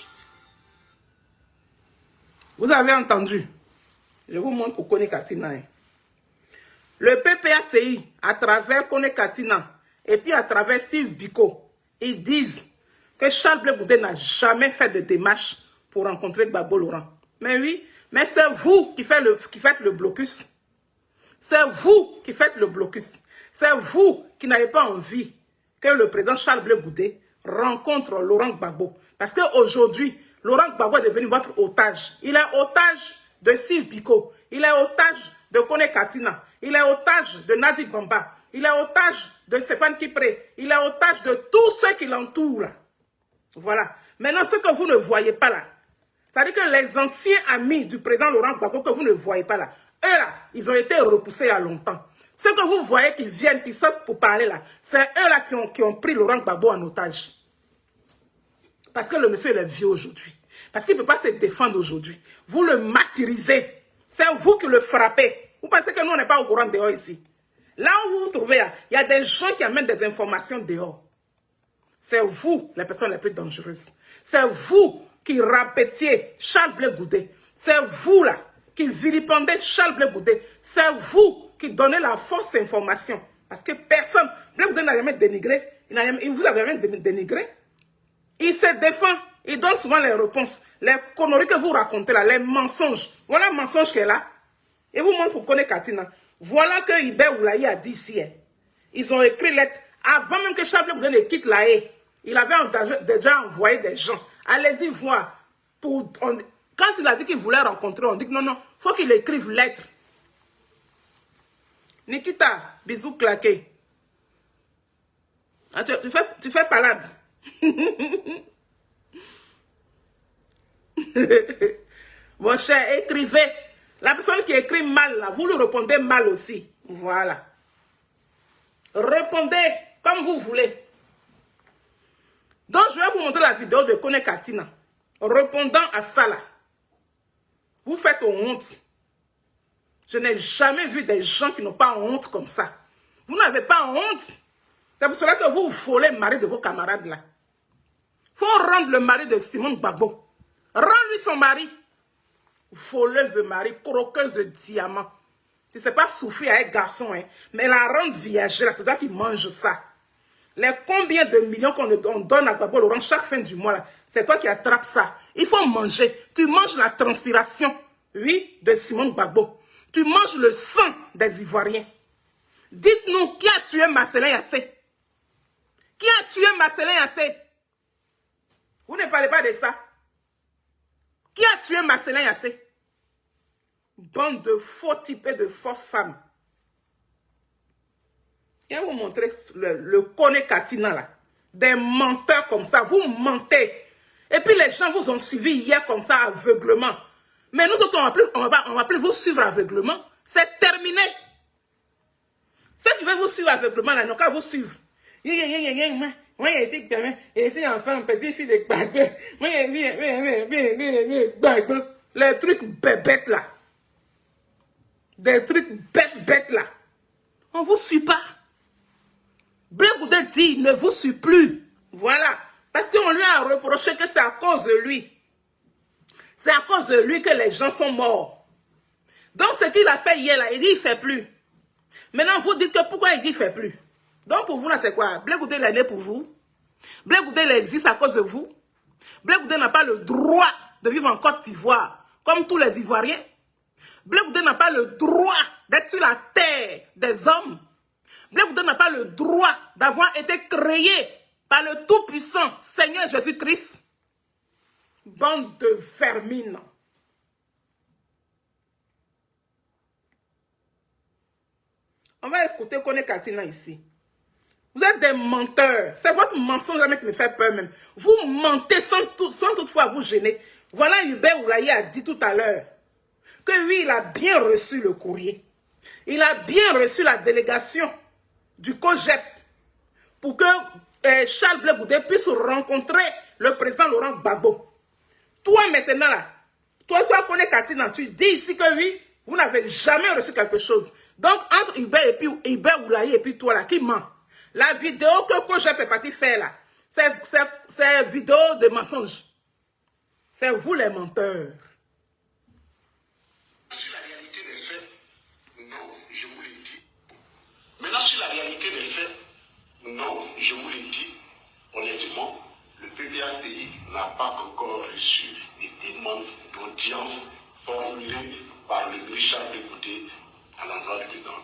Vous avez entendu? Je vous montre pour Kone Katina. Le PPACI, à travers Kone Katina et puis à travers Steve Biko, ils disent que Charles Blé Goudé n'a jamais fait de démarche pour rencontrer Gbagbo Laurent. Mais oui, mais c'est vous qui faites le blocus. C'est vous qui faites le blocus. C'est vous qui n'avez pas envie que le président Charles Blé Goudé rencontre Laurent Gbagbo. Parce qu'aujourd'hui, Laurent Gbagbo est devenu votre otage. Il est otage de Steve Biko. Il est otage de Kone Katina. Il est otage de Nadi Bamba. Il est otage de Stéphane Kipré. Il est otage de tous ceux qui l'entourent. Voilà. Maintenant, ce que vous ne voyez pas là, c'est-à-dire que les anciens amis du président Laurent Gbagbo que vous ne voyez pas là, eux là, ils ont été repoussés il y a longtemps. Ceux que vous voyez qui viennent, qui sortent pour parler là, c'est eux là qui ont pris Laurent Gbagbo en otage. Parce que le monsieur il est vieux aujourd'hui. Parce qu'il ne peut pas se défendre aujourd'hui. Vous le martyrisez. C'est vous qui le frappez. Vous pensez que nous, on n'est pas au courant dehors ici. Là où vous vous trouvez, il y a des gens qui amènent des informations dehors. C'est vous, les personnes les plus dangereuses. C'est vous qui répétiez Charles Blé Goudé. C'est vous, là, qui vilipendez Charles Blé Goudé. C'est vous qui donnez la fausse information. Parce que personne, Blé Goudé n'a jamais dénigré. Il vous a jamais dénigré. Il se défend. Il donne souvent les réponses. Les conneries que vous racontez là, les mensonges. Voilà le mensonge qu'elle a. Et vous montre pour connaître Katina. Voilà que Ibé Oulaye a dit ici. Ils ont écrit lettre. Avant même que Charles Blé Goudé ne quitte la haie, il avait déjà envoyé des gens. Allez-y voir. Quand il a dit qu'il voulait rencontrer, on dit que non, non, il faut qu'il écrive lettre. Nikita, bisous claqués. Ah, tu fais palade. Mon cher, écrivez. La personne qui écrit mal, là, vous lui répondez mal aussi. Voilà. Répondez comme vous voulez. Donc, je vais vous montrer la vidéo de Kone Katina. Répondant à ça, là. Vous faites honte. Je n'ai jamais vu des gens qui n'ont pas honte comme ça. Vous n'avez pas honte. C'est pour cela que vous volez le mari de vos camarades, là. Il faut rendre le mari de Simone Gbagbo. Rends-lui son mari. Voleuse de mari, croqueuse de diamants. Tu ne sais pas souffrir avec garçon, hein. Mais la rendre viagère, c'est toi qui mange ça. Les combien de millions qu'on donne à Gbagbo Laurent chaque fin du mois, c'est toi qui attrapes ça. Il faut manger. Tu manges la transpiration, oui, de Simone Gbagbo. Tu manges le sang des Ivoiriens. Dites-nous, qui a tué Marcelin Yassé? Qui a tué Marcelin Yassé? Vous ne parlez pas de ça. Qui a tué Marcelin Yassé? Bande de faux types et de fausses femmes. Je vais vous montrer le Kone Katina là. Des menteurs comme ça. Vous mentez. Et puis les gens vous ont suivi hier comme ça aveuglement. Mais nous autres, on va plus vous suivre aveuglement. C'est terminé. Ceux qui veulent vous suivre aveuglement là, n'ont qu'à vous suivre. Moi, ici, enfin, petite fille de Gbagbo. Moi, les trucs bêtes là. Des trucs bêtes là. On ne vous suit pas. Blé Goudé dit, ne vous suit plus. Voilà. Parce qu'on lui a reproché que c'est à cause de lui. C'est à cause de lui que les gens sont morts. Donc, ce qu'il a fait hier là, il dit, il ne fait plus. Maintenant, vous dites que pourquoi il dit, il ne fait plus. Donc, pour vous, là, c'est quoi? Blé Goudé, il est né pour vous. Blé Goudé, il existe à cause de vous. Blé Goudé n'a pas le droit de vivre en Côte d'Ivoire, comme tous les Ivoiriens. Blé Goudé n'a pas le droit d'être sur la terre des hommes. Blé Goudé n'a pas le droit d'avoir été créé par le Tout-Puissant Seigneur Jésus-Christ. Bande de vermines. On va écouter Kone Katina ici. Vous êtes des menteurs. C'est votre mensonge qui me fait peur même. Vous mentez sans toutefois vous gêner. Voilà Hubert Oulaye a dit tout à l'heure que oui, il a bien reçu le courrier. Il a bien reçu la délégation du COGEP pour que Charles Blé Goudé puisse rencontrer le président Laurent Gbagbo. Toi maintenant là, toi Kone Katina, tu dis ici que oui, vous n'avez jamais reçu quelque chose. Donc entre Hubert Oulaye et puis toi là, qui ment? La vidéo que COGEP est parti faire là, c'est vidéo de mensonge. C'est vous les menteurs. Sur la réalité des faits, non, je vous l'ai dit. Maintenant, sur la réalité des faits, non, je vous l'ai dit, honnêtement, le PPACI n'a pas encore reçu les demandes d'audience formulées par le ministre Charles Blé Goudé à l'endroit du président.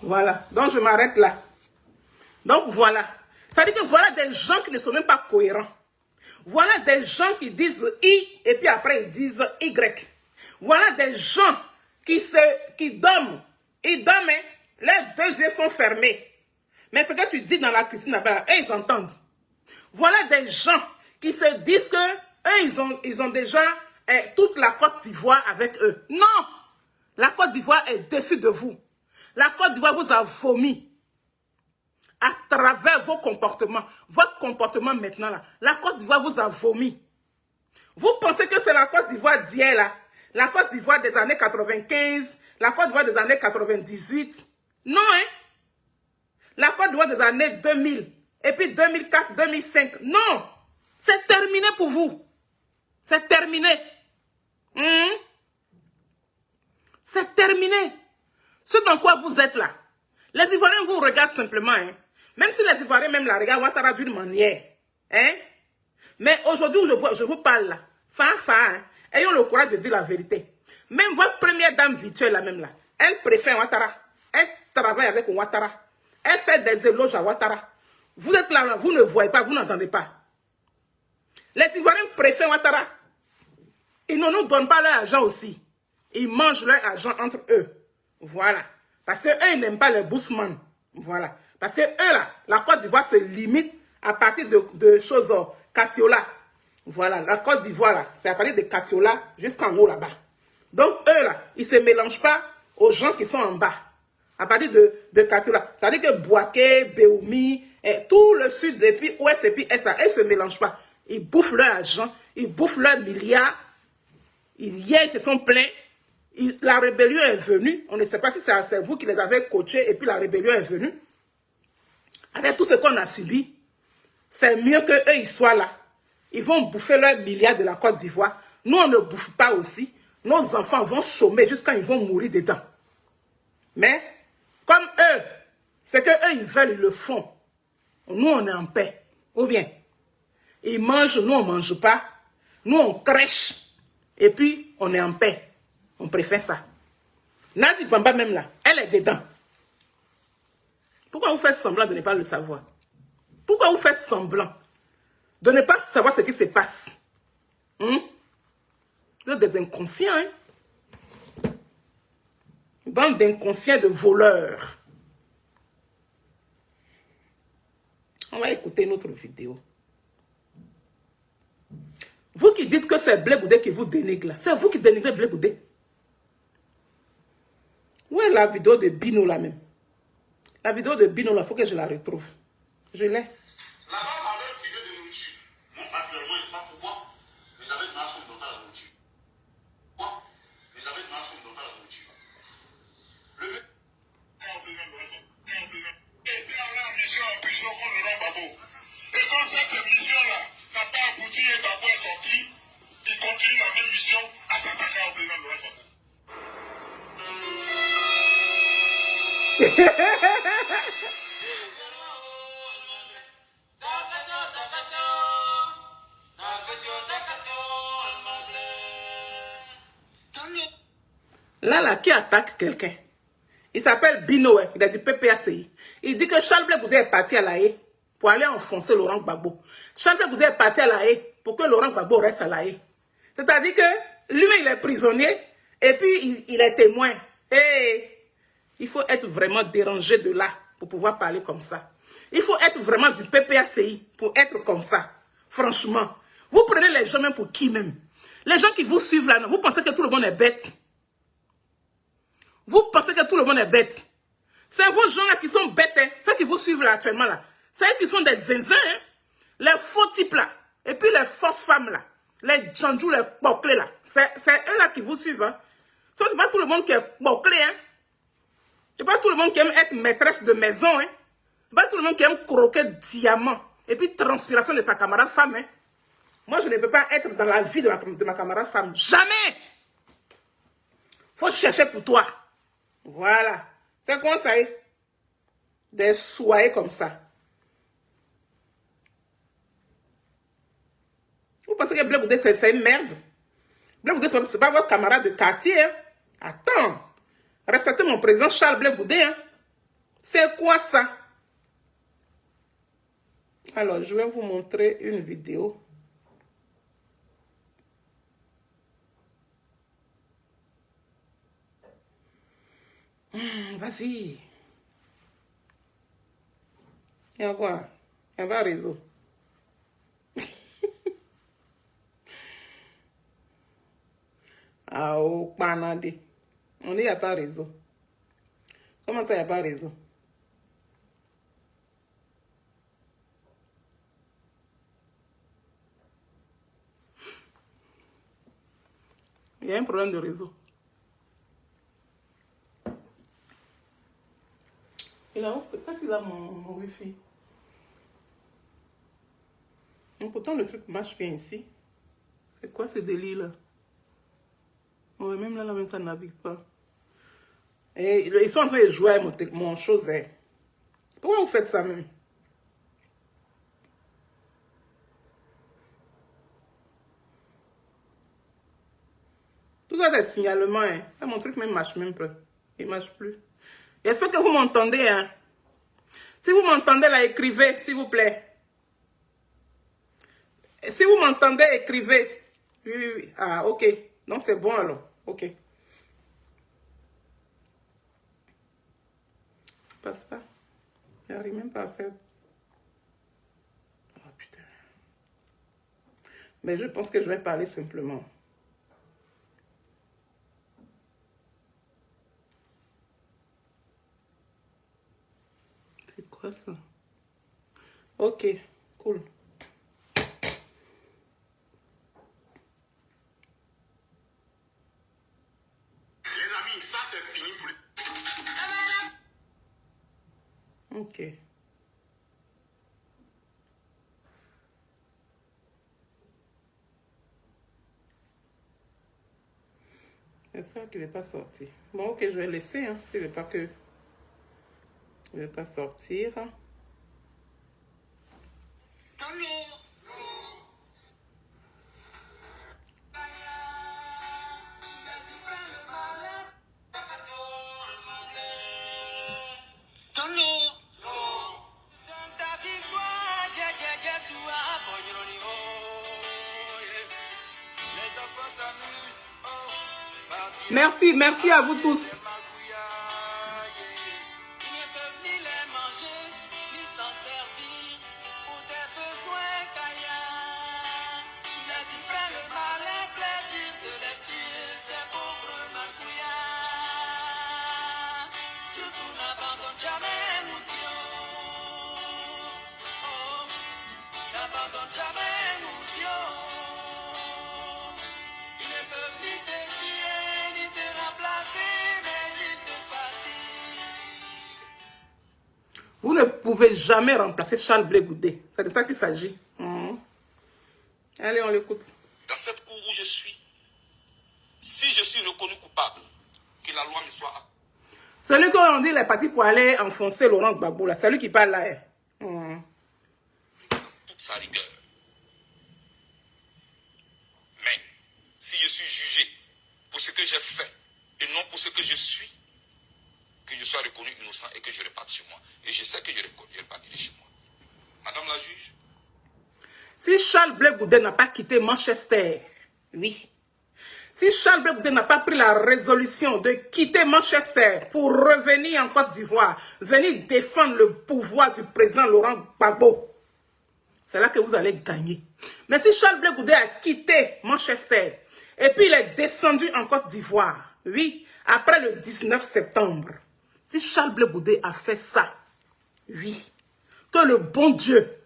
Voilà, donc je m'arrête là. Donc voilà, ça veut dire que voilà des gens qui ne sont même pas cohérents. Voilà des gens qui disent I et puis après ils disent Y. Voilà des gens qui dorment. Ils dorment, hein? Les deux yeux sont fermés. Mais ce que tu dis dans la cuisine là-bas, eux, ils entendent. Voilà des gens qui se disent que eux, ils ont déjà toute la Côte d'Ivoire avec eux. Non! La Côte d'Ivoire est dessus de vous. La Côte d'Ivoire vous a vomi. À travers vos comportements. Votre comportement maintenant là. La Côte d'Ivoire vous a vomi. Vous pensez que c'est la Côte d'Ivoire d'hier là? La Côte d'Ivoire des années 95, la Côte d'Ivoire des années 98. Non, hein? La Côte d'Ivoire des années 2000. Et puis 2004, 2005. Non, c'est terminé pour vous. C'est terminé. C'est terminé. Ce dans quoi vous êtes là. Les Ivoiriens vous regardent simplement. Hein. Même si les Ivoiriens même la regardent Ouattara d'une manière. Hein. Mais aujourd'hui, je vous parle là. Hein. Ayons le courage de dire la vérité. Même votre première dame virtuelle là même là. Elle préfère Ouattara. Elle travaille avec Ouattara. Elle fait des éloges à Ouattara. Vous êtes là, vous ne voyez pas, vous n'entendez pas. Les Ivoiriens préfèrent Ouattara. Ils ne nous donnent pas leur argent aussi. Ils mangent leur argent entre eux. Voilà. Parce qu'eux, ils n'aiment pas les boussemans. Voilà. Parce que eux, là, la Côte d'Ivoire se limite à partir de choses Katiola. Voilà. La Côte d'Ivoire, là, c'est à partir de Katiola jusqu'en haut là-bas. Donc, eux, là, ils ne se mélangent pas aux gens qui sont en bas. À partir de Katiola. C'est-à-dire que Bouaké, Béoumi, tout le sud, et puis Ouest, et puis Est, elles ne se mélangent pas. Ils bouffent leur argent, ils bouffent leurs milliards. Hier, ils se sont plaints. La rébellion est venue. On ne sait pas si c'est vous qui les avez coachés et puis la rébellion est venue. Avec tout ce qu'on a subi, c'est mieux qu'eux, ils soient là. Ils vont bouffer leurs milliards de la Côte d'Ivoire. Nous, on ne bouffe pas aussi. Nos enfants vont chômer jusqu'à ils vont mourir dedans. Mais, comme eux, c'est qu'eux, ils veulent, ils le font. Nous, on est en paix. Ou bien, ils mangent, nous, on ne mange pas. Nous, on crèche. Et puis, on est en paix. On préfère ça. Nadi Bamba, même là, elle est dedans. Pourquoi vous faites semblant de ne pas le savoir? Pourquoi vous faites semblant de ne pas savoir ce qui se passe? Vous êtes des inconscients, hein? Une bande d'inconscients, de voleurs. On va écouter une autre vidéo. Vous qui dites que c'est Blé Goudé qui vous dénigre là, c'est vous qui dénigrez Blé Goudé. Où est la vidéo de Bino là même? La vidéo de Bino là, il faut que je la retrouve. Je l'ai. Là-bas, on m'avait privé de nourriture. Moi, particulièrement, je ne sais pas pourquoi, mais j'avais une marche qui ne donne pas la nourriture. Pourquoi? Mais j'avais une marche qui ne donne pas la nourriture. Le mec, et puis on est en mission en prison contre le Babo. Et quand cette mission-là n'a pas abouti et Babo est sorti, il continue la même mission à s'attaquer au président de Babo. Là, qui attaque quelqu'un? Il s'appelle Bino, il est du PPACI. Il dit que Charles Blé Goudé est parti à La Haye pour aller enfoncer Laurent Gbagbo. Charles Blé Goudé est parti à La Haye pour que Laurent Gbagbo reste à La Haye. C'est-à-dire que lui, il est prisonnier et puis il est témoin. Et il faut être vraiment dérangé de là pour pouvoir parler comme ça. Il faut être vraiment du PPACI pour être comme ça. Franchement. Vous prenez les gens même pour qui même? Les gens qui vous suivent là, vous pensez que tout le monde est bête? Vous pensez que tout le monde est bête? C'est vos gens-là qui sont bêtes, hein? Ceux qui vous suivent là actuellement là. C'est eux qui sont des zinzins, hein? Les faux types là. Et puis les fausses femmes là. Les djandjous, les bouclés là. C'est eux là qui vous suivent, hein? Ce n'est pas tout le monde qui est bouclé, hein? Ce n'est pas tout le monde qui aime être maîtresse de maison, hein? Ce n'est pas tout le monde qui aime croquer diamant. Et puis transpiration de sa camarade femme, hein? Moi, je ne peux pas être dans la vie de ma camarade femme. Jamais! Faut chercher pour toi. Voilà. C'est quoi ça? Des soyez comme ça. Vous pensez que Blé Goudé, c'est une merde? Blé Goudé, c'est pas votre camarade de quartier. Hein? Attends. Respectez mon président Charles Blé Goudé. Hein? C'est quoi ça? Alors, je vais vous montrer une vidéo. Vas-y. Il y a quoi? Il y a un réseau. Ah, oh, panadé. On dit qu'il n'y a pas réseau. Comment ça, il n'y a pas réseau? Il y a un problème de réseau. Et là, qu'est-ce qu'il a mon wifi? Pourtant, le truc marche bien ici. C'est quoi ce délire-là? Ouais, même là, même ça ne navigue pas. Et ils sont en train de jouer avec mon chose. Hein. Pourquoi vous faites ça même? Tout ça, des signalements. Hein. Là, mon truc même marche même pas. Il marche plus. J'espère que vous m'entendez. Hein. Si vous m'entendez, là, écrivez, s'il vous plaît. Si vous m'entendez, écrivez. Oui, oui, oui. Ah, ok. Donc, c'est bon alors. Ok. Passe pas. J'arrive même pas à faire. Oh putain. Mais je pense que je vais parler simplement. C'est quoi ça? Ok, cool. Les amis, ça c'est fini pour les... Ok. J'espère qu'il ne va pas sortir. Bon, ok, je vais laisser. Hein, s'il ne veut pas que... Il ne veut pas sortir. Merci, merci à vous tous. Vous ne pouvez jamais remplacer Charles Blé Goudé. C'est de ça qu'il s'agit. Allez, on l'écoute. Dans cette cour où je suis, si je suis reconnu coupable, que la loi me soit... Celui qu'on dit les partis pour aller enfoncer Laurent Gbagbo, là, c'est lui qui parle là. toute sa rigueur. Mais si je suis jugé pour ce que j'ai fait et non pour ce que je suis, que je sois reconnu innocent et que je reparte chez moi. Et je sais que je repartirai chez moi. Madame la juge. Si Charles Blé Goudé n'a pas quitté Manchester, oui. Si Charles Blé Goudé n'a pas pris la résolution de quitter Manchester pour revenir en Côte d'Ivoire, venir défendre le pouvoir du président Laurent Gbagbo, c'est là que vous allez gagner. Mais si Charles Blé Goudé a quitté Manchester et puis il est descendu en Côte d'Ivoire, oui, après le 19 septembre, si Charles Blé Goudé a fait ça, oui, que le bon Dieu,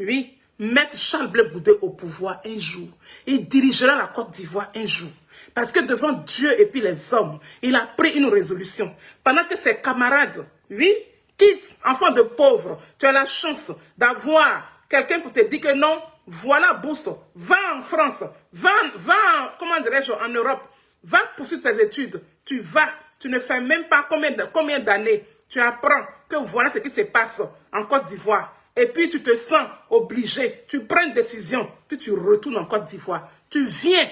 oui, mette Charles Blé Goudé au pouvoir un jour. Il dirigera la Côte d'Ivoire un jour. Parce que devant Dieu et puis les hommes, il a pris une résolution. Pendant que ses camarades, oui, quittent, enfants de pauvres, tu as la chance d'avoir quelqu'un pour te dire que non, voilà bourse, va en France, va comment dirais-je, en Europe, va poursuivre tes études, tu vas, tu ne fais même pas combien d'années, tu apprends que voilà ce qui se passe en Côte d'Ivoire. Et puis tu te sens obligé, tu prends une décision, puis tu retournes en Côte d'Ivoire. Tu viens,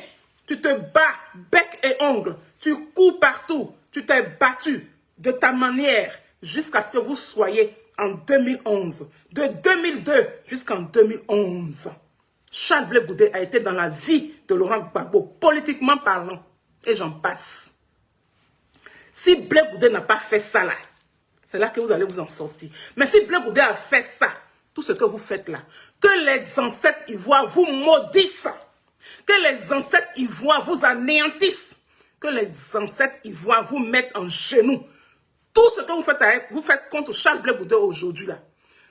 tu te bats, bec et ongles, tu cours partout, tu t'es battu de ta manière jusqu'à ce que vous soyez en 2011. De 2002 jusqu'en 2011. Charles Blé Goudé a été dans la vie de Laurent Gbagbo, politiquement parlant. Et j'en passe. Si Blé Goudé n'a pas fait ça là, c'est là que vous allez vous en sortir. Mais si Blé Goudé a fait ça, tout ce que vous faites là, que les ancêtres ivoires vous maudissent, que les ancêtres ivoires vous anéantissent, que les ancêtres ivoires vous mettent en genoux. Tout ce que vous faites contre Charles Blé Goudé aujourd'hui là,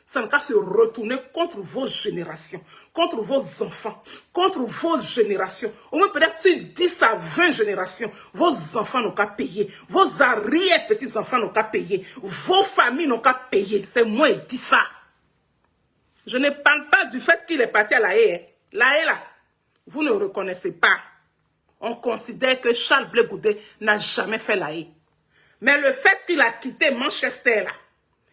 ça ne va se retourner contre vos générations, contre vos enfants, contre vos générations. Au moins peut-être sur 10 à 20 générations, vos enfants n'ont qu'à payer. Vos arrière-petits-enfants n'ont qu'à payer. Vos familles n'ont qu'à payer. C'est moi qui dis ça. Je ne parle pas du fait qu'il est parti à La Haye. La Haye, là, vous ne reconnaissez pas. On considère que Charles Blé Goudé n'a jamais fait La Haye. Mais le fait qu'il a quitté Manchester, là,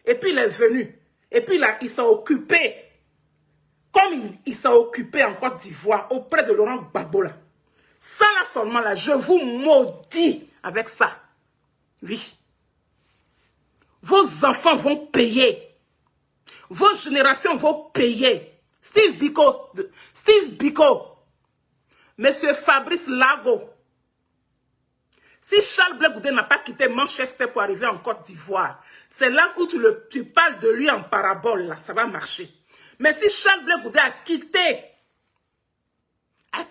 et puis il est venu, et puis là, il s'est occupé, comme il s'est occupé en Côte d'Ivoire, auprès de Laurent Gbagbo, là. Ça, là seulement, là, je vous maudis avec ça. Oui. Vos enfants vont payer. Vos générations vont payer. Steve Biko, Monsieur Fabrice Lago. Si Charles Blé Goudé n'a pas quitté Manchester pour arriver en Côte d'Ivoire, c'est là où tu parles de lui en parabole, là, ça va marcher. Mais si Charles Blé Goudé a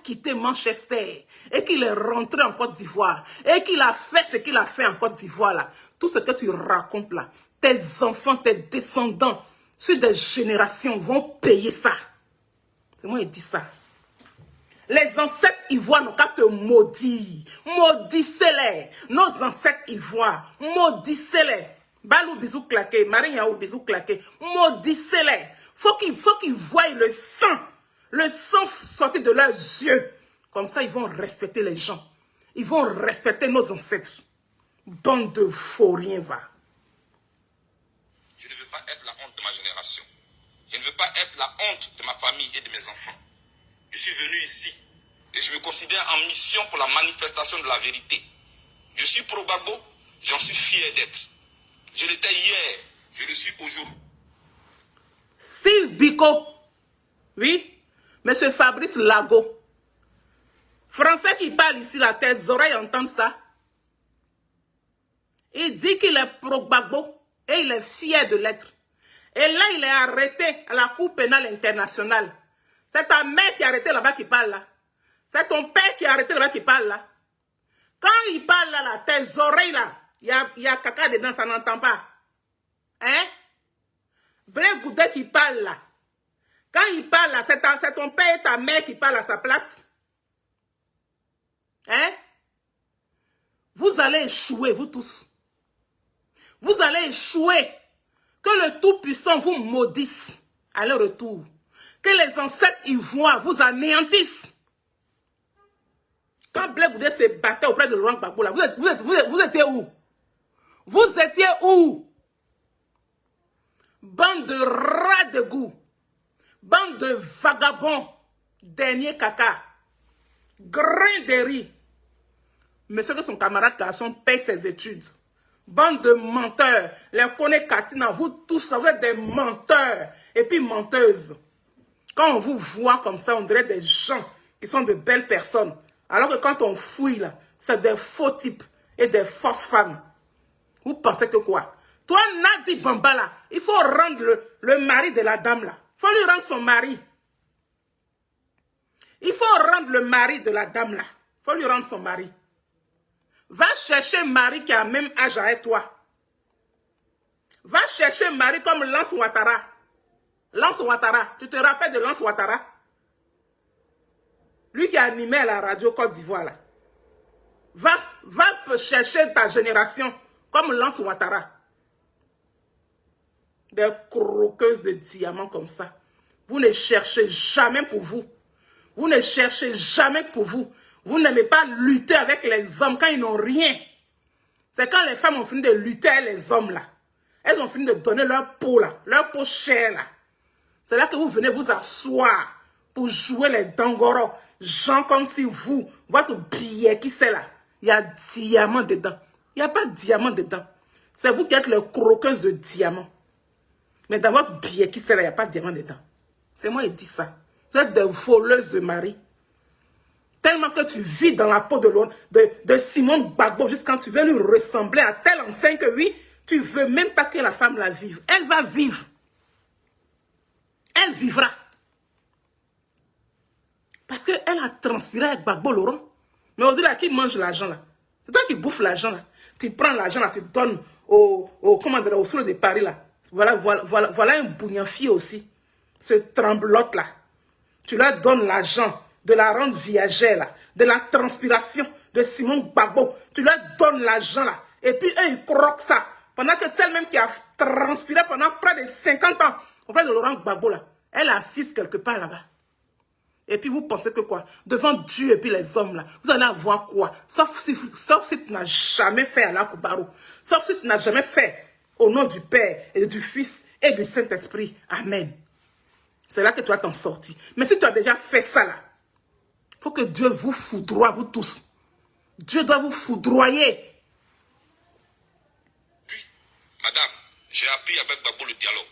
quitté Manchester et qu'il est rentré en Côte d'Ivoire et qu'il a fait ce qu'il a fait en Côte d'Ivoire, là, tout ce que tu racontes là, tes enfants, tes descendants, sur des générations vont payer ça. C'est moi qui dis ça. Les ancêtres ivoires n'ont qu'à te maudire. Maudissez-les. Nos ancêtres ivoires, maudissez-les. Balou bisou claqué, Marie-Yaou bisou claqué. Maudissez-les. Faut qu'ils voient le sang sortir de leurs yeux. Comme ça, ils vont respecter les gens. Ils vont respecter nos ancêtres. Bande de faux rien va. Je ne veux pas être la honte de ma génération. Je ne veux pas être la honte de ma famille et de mes enfants. Je suis venu ici et je me considère en mission pour la manifestation de la vérité. Je suis pro-Gbagbo, j'en suis fier d'être. Je l'étais hier, je le suis aujourd'hui. Steve Biko, oui, Monsieur Fabrice Lago, Français qui parle ici, là, tes oreilles entendent ça. Il dit qu'il est pro-Gbagbo et il est fier de l'être. Et là, il est arrêté à la Cour pénale internationale. C'est ta mère qui est arrêtée là-bas qui parle là. C'est ton père qui est arrêté là-bas qui parle là. Quand il parle là, tes oreilles là, il y a caca dedans, ça n'entend pas. Hein? Blé Goudé qui parle là. Quand il parle là, c'est ton père et ta mère qui parlent à sa place. Hein? Vous allez échouer, vous tous. Vous allez échouer. Que le Tout-Puissant vous maudisse à leur retour. Que les ancêtres ivoires vous anéantissent. Quand Blé Goudé se battait auprès de Laurent Gbagbo, là, vous étiez où? Vous étiez où? Bande de rats de goût. Bande de vagabonds. Dernier caca. Grain de riz. Monsieur que son camarade garçon paye ses études. Bande de menteurs. Les connaît Katina, vous tous, vous êtes des menteurs. Et puis menteuses. Quand on vous voit comme ça, on dirait des gens qui sont de belles personnes. Alors que quand on fouille là, c'est des faux types et des fausses femmes. Vous pensez que quoi? Toi, Nadi Bamba là, il faut rendre le mari de la dame là. Il faut lui rendre son mari. Il faut rendre le mari de la dame là. Il faut lui rendre son mari. Va chercher un mari qui a le même âge avec toi. Va chercher un mari comme Lance Ouattara. Lance Ouattara. Tu te rappelles de Lance Ouattara? Lui qui a animé à la radio Côte d'Ivoire là. Va chercher ta génération comme Lance Ouattara. Des croqueuses de diamants comme ça. Vous ne cherchez jamais pour vous. Vous ne cherchez jamais pour vous. Vous n'aimez pas lutter avec les hommes quand ils n'ont rien. C'est quand les femmes ont fini de lutter avec les hommes là. Elles ont fini de donner leur peau là, leur peau chère là. C'est là que vous venez vous asseoir pour jouer les dangoros. Gens comme si vous, votre billet qui c'est là, il y a diamant dedans. Il n'y a pas de diamant dedans. C'est vous qui êtes les croqueuses de diamants. Mais dans votre billet qui c'est là, il n'y a pas de diamant dedans. C'est moi qui dis ça. Vous êtes des voleuses de mari. Tellement que tu vis dans la peau de Simone Gbagbo jusqu'à quand tu veux lui ressembler à telle enseigne que oui, tu ne veux même pas que la femme la vive. Elle va vivre. Elle vivra. Parce qu'elle a transpiré avec Gbagbo Laurent. Mais aujourd'hui, là, qui mange l'argent là? C'est toi qui bouffes l'argent là. Tu prends l'argent là, tu donnes au soule de Paris là. Voilà un bougnafier aussi. Ce tremblote là. Tu leur donnes l'argent de la rente viagère là, de la transpiration de Simone Gbagbo. Tu leur donnes l'argent là. Et puis eux, ils croquent ça. Pendant que celle même qui a transpiré pendant près de 50 ans auprès de Laurent Gbagbo là, Elle assiste quelque part là-bas. Et puis vous pensez que quoi? Devant Dieu et puis les hommes là, vous allez avoir quoi? Sauf si tu n'as jamais fait à l'Akubaro. Sauf si tu n'as jamais fait au nom du Père et du Fils et du Saint-Esprit. Amen. C'est là que tu vas t'en sortir. Mais si tu as déjà fait ça là, il faut que Dieu vous foudroie, vous tous. Dieu doit vous foudroyer. Puis, madame, j'ai appris avec Babo le dialogue.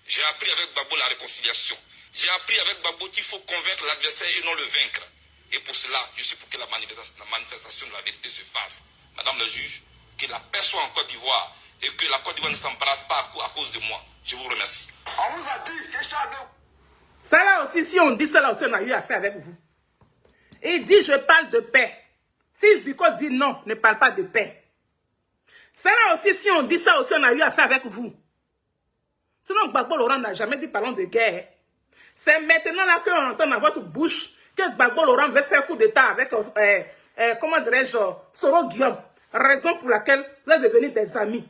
J'ai appris avec Babo la réconciliation. J'ai appris avec Babo qu'il faut convaincre l'adversaire et non le vaincre. Et pour cela, je suis pour que la manifestation de la vérité se fasse. Madame le juge, que la paix soit en Côte d'Ivoire et que la Côte d'Ivoire ne s'embrasse pas à cause de moi. Je vous remercie. On vous a dit que Ça là aussi, si on dit ça là aussi, on a eu affaire avec vous. Il dit, je parle de paix. Si Biko dit non, ne parle pas de paix. Ça là aussi, si on dit ça aussi, on a eu affaire avec vous. Sinon, Gbagbo Laurent n'a jamais dit parlons de guerre. C'est maintenant là qu'on entend dans votre bouche que Gbagbo Laurent veut faire coup d'état avec, comment dirais-je, Soro Guillaume. Raison pour laquelle vous êtes devenus des amis.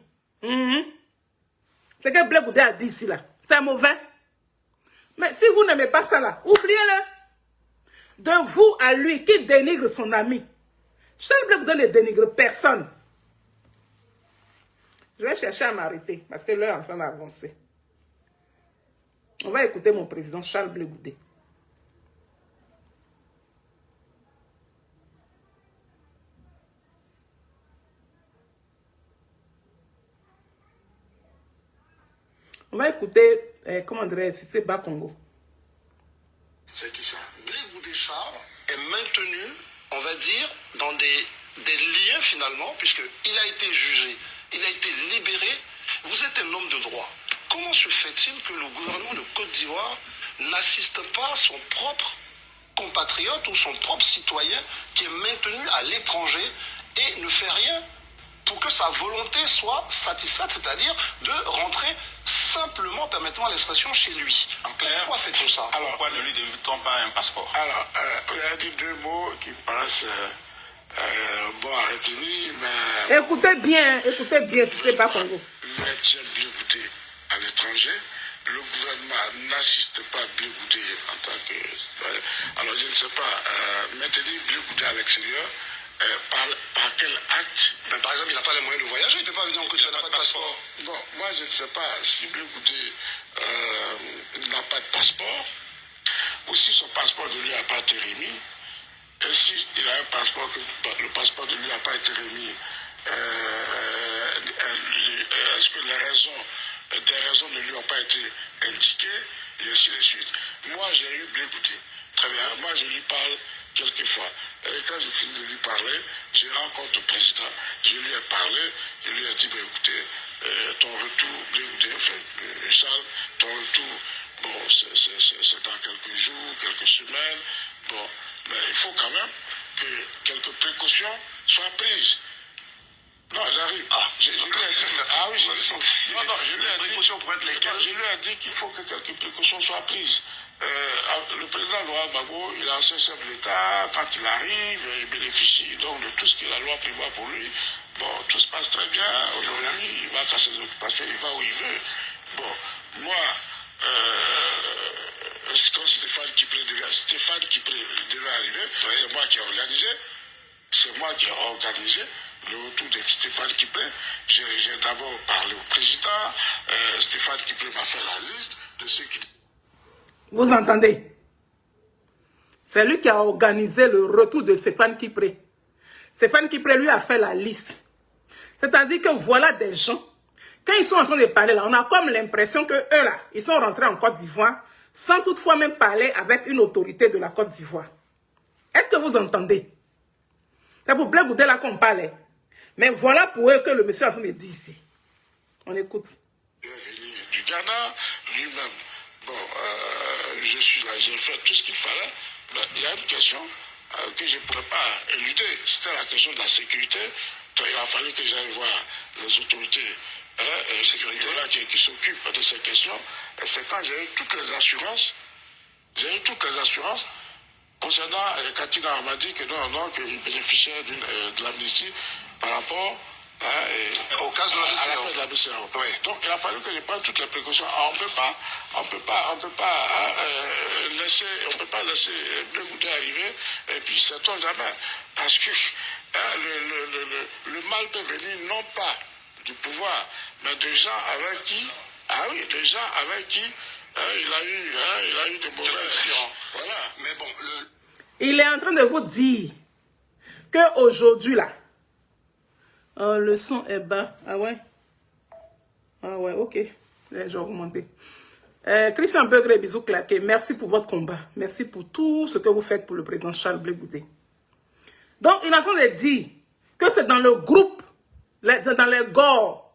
C'est que Blé Goudé a dit ici là. C'est mauvais. Mais si vous n'aimez pas ça là, oubliez-le. De vous à lui qui dénigre son ami. Charles Blé Goudé ne dénigre personne. Je vais chercher à m'arrêter parce que l'heure est en train d'avancer. On va écouter mon président Charles Blé Goudé. On va écouter, comment dirais-je, c'est Bas Congo. C'est qui ça? Blé Goudé Charles est maintenu, on va dire, dans des liens finalement, puisqu'il a été jugé, il a été libéré. Vous êtes un homme de droit. Comment se fait-il que le gouvernement de Côte d'Ivoire n'assiste pas son propre compatriote ou son propre citoyen qui est maintenu à l'étranger et ne fait rien pour que sa volonté soit satisfaite, c'est-à-dire de rentrer simplement, permettez-moi l'expression, chez lui. En clair, pourquoi fait-on ça? Alors, pourquoi ne lui donne-t-on pas un passeport? Alors, on a dit deux mots qui paraissent bon à retenir, mais... Écoutez bien, c'est Bas Congo. Maintien Blé Goudé à l'étranger, le gouvernement n'assiste pas Blé Goudé en tant que... Alors, je ne sais pas, maintenir Blé Goudé à l'extérieur, par quel acte? Ben, par exemple, il n'a pas les moyens de voyager, il ne peut pas venir en Côte d'Ivoire, il n'a pas de passeport. Bon, moi je ne sais pas si Blé Goudé n'a pas de passeport, ou si son passeport ne lui a pas été remis, et s'il a un passeport, que le passeport ne lui a pas été remis, est-ce que des raisons ne lui ont pas été indiquées, et ainsi de suite. Moi j'ai eu Blé Goudé, très bien, moi je lui parle quelquefois. Et quand je finis de lui parler, je rencontre le président, je lui ai parlé, je lui ai dit, ben, écoutez, ton retour, Blé Goudé, enfin, Charles, ton retour, bon, c'est dans quelques jours, quelques semaines, bon, mais il faut quand même que quelques précautions soient prises. Non, j'arrive. Je lui ai dit. Ah oui, j'ai senti. Non, je lui ai dit. Précautions pour être lesquelles? Je lui ai dit qu'il faut que quelques précautions soient prises. Le président Laurent Gbagbo, il est ancien chef de l'État. Quand il arrive, il bénéficie donc de tout ce que la loi prévoit pour lui. Bon, tout se passe très bien. Aujourd'hui, il va casser ses occupations, il va où il veut. Bon, moi, quand Stéphane Kipré devait arriver, c'est moi qui ai organisé. C'est moi qui ai organisé le retour de Stéphane Kipré. J'ai d'abord parlé au président. Stéphane Kipré m'a fait la liste de ceux qui... Vous entendez? C'est lui qui a organisé le retour de Stéphane Kipré. Stéphane Kipré lui a fait la liste. C'est-à-dire que voilà des gens, quand ils sont en train de parler là, on a comme l'impression que eux là, ils sont rentrés en Côte d'Ivoire sans toutefois même parler avec une autorité de la Côte d'Ivoire. Est-ce que vous entendez? C'est pour Blé Goudé là qu'on parlait. Mais voilà pour eux que le monsieur est en train de dire ici. On écoute. Il est venu du Ghana, lui-même. Bon, je suis là, j'ai fait tout ce qu'il fallait. Mais il y a une question que je ne pourrais pas éluder. C'était la question de la sécurité. Donc, il a fallu que j'aille voir les autorités là, qui s'occupent de ces questions. Et c'est quand j'ai eu toutes les assurances. Concernant Katina, on m'a dit que non, qu'il bénéficiait de l'amnistie par rapport Au cas de la BCEAO. Oui. Donc il a fallu que je prenne toutes les précautions. On peut pas laisser Blé Goudé arriver et puis sait-on jamais. Parce que le mal peut venir non pas du pouvoir, mais de gens avec qui, il a eu de mauvaises. Voilà. Mais bon, il est en train de vous dire que aujourd'hui là, le son est bas. Ah ouais? Ah ouais, ok. Je vais augmenter. Christian Begré, bisous claqués. Merci pour votre combat. Merci pour tout ce que vous faites pour le président Charles Blé Goudé. Donc, il est en train de dire que c'est dans le groupe, c'est dans les gors.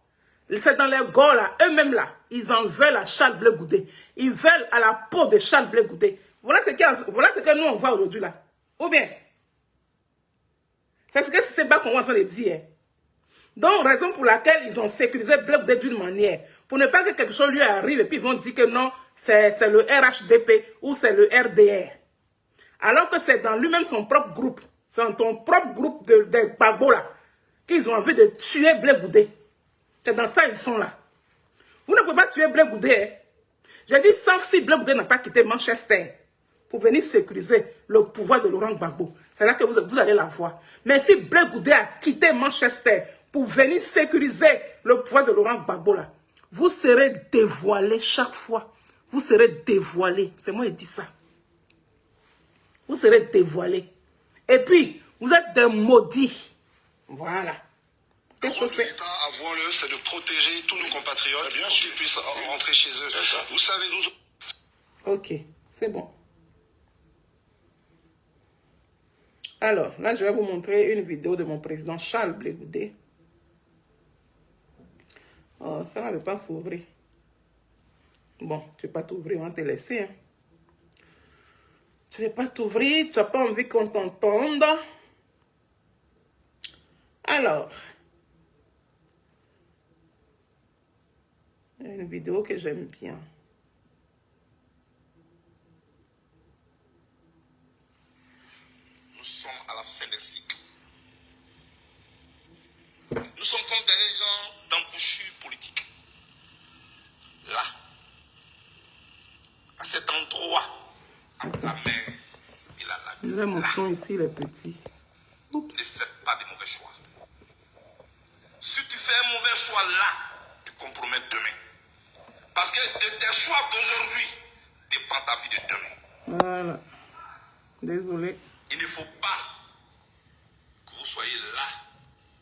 C'est dans les gors là, eux-mêmes là, ils en veulent à Charles Blé Goudé. Ils veulent à la peau de Charles Blé Goudé. Voilà ce que nous on voit aujourd'hui là. Ou bien, c'est ce que c'est bas qu'on est en train de dire. Donc, raison pour laquelle ils ont sécurisé Blé Goudé d'une manière. Pour ne pas que quelque chose lui arrive et puis ils vont dire que non, c'est le RHDP ou c'est le RDR. Alors que c'est dans lui-même son propre groupe. C'est dans ton propre groupe de Gbagbo là qu'ils ont envie de tuer Blé Goudé. C'est dans ça ils sont là. Vous ne pouvez pas tuer Blé Goudé. Hein? J'ai dit sauf si Blé Goudé n'a pas quitté Manchester pour venir sécuriser le pouvoir de Laurent Gbagbo. C'est là que vous allez la voir. Mais si Blé Goudé a quitté Manchester pour venir sécuriser le pouvoir de Laurent Gbagbo là, vous serez dévoilé chaque fois. Vous serez dévoilé. C'est moi qui dis ça. Vous serez dévoilé. Et puis, vous êtes des maudits. Voilà. L'État, avouons-le, c'est de protéger tous nos compatriotes pour qu'ils puissent rentrer chez eux. Vous savez, nous... Ok, c'est bon. Alors, là, je vais vous montrer une vidéo de mon président Charles Blé Goudé. Oh, ça n'avait pas s'ouvrir. Bon, tu ne vas pas t'ouvrir, on va te laisser. Hein. Tu ne vas pas t'ouvrir, tu n'as pas envie qu'on t'entende. Alors, une vidéo que j'aime bien. Nous sommes à la fin des cycles. Nous sommes comme des gens d'embouchure politique. Là, à cet endroit, entre la mer et la lagune. Là, mon son ici, les petits. Ne faites pas de mauvais choix. Si tu fais un mauvais choix là, tu compromets demain. Parce que de tes choix d'aujourd'hui dépend ta vie de demain. Voilà. Désolé. Il ne faut pas que vous soyez là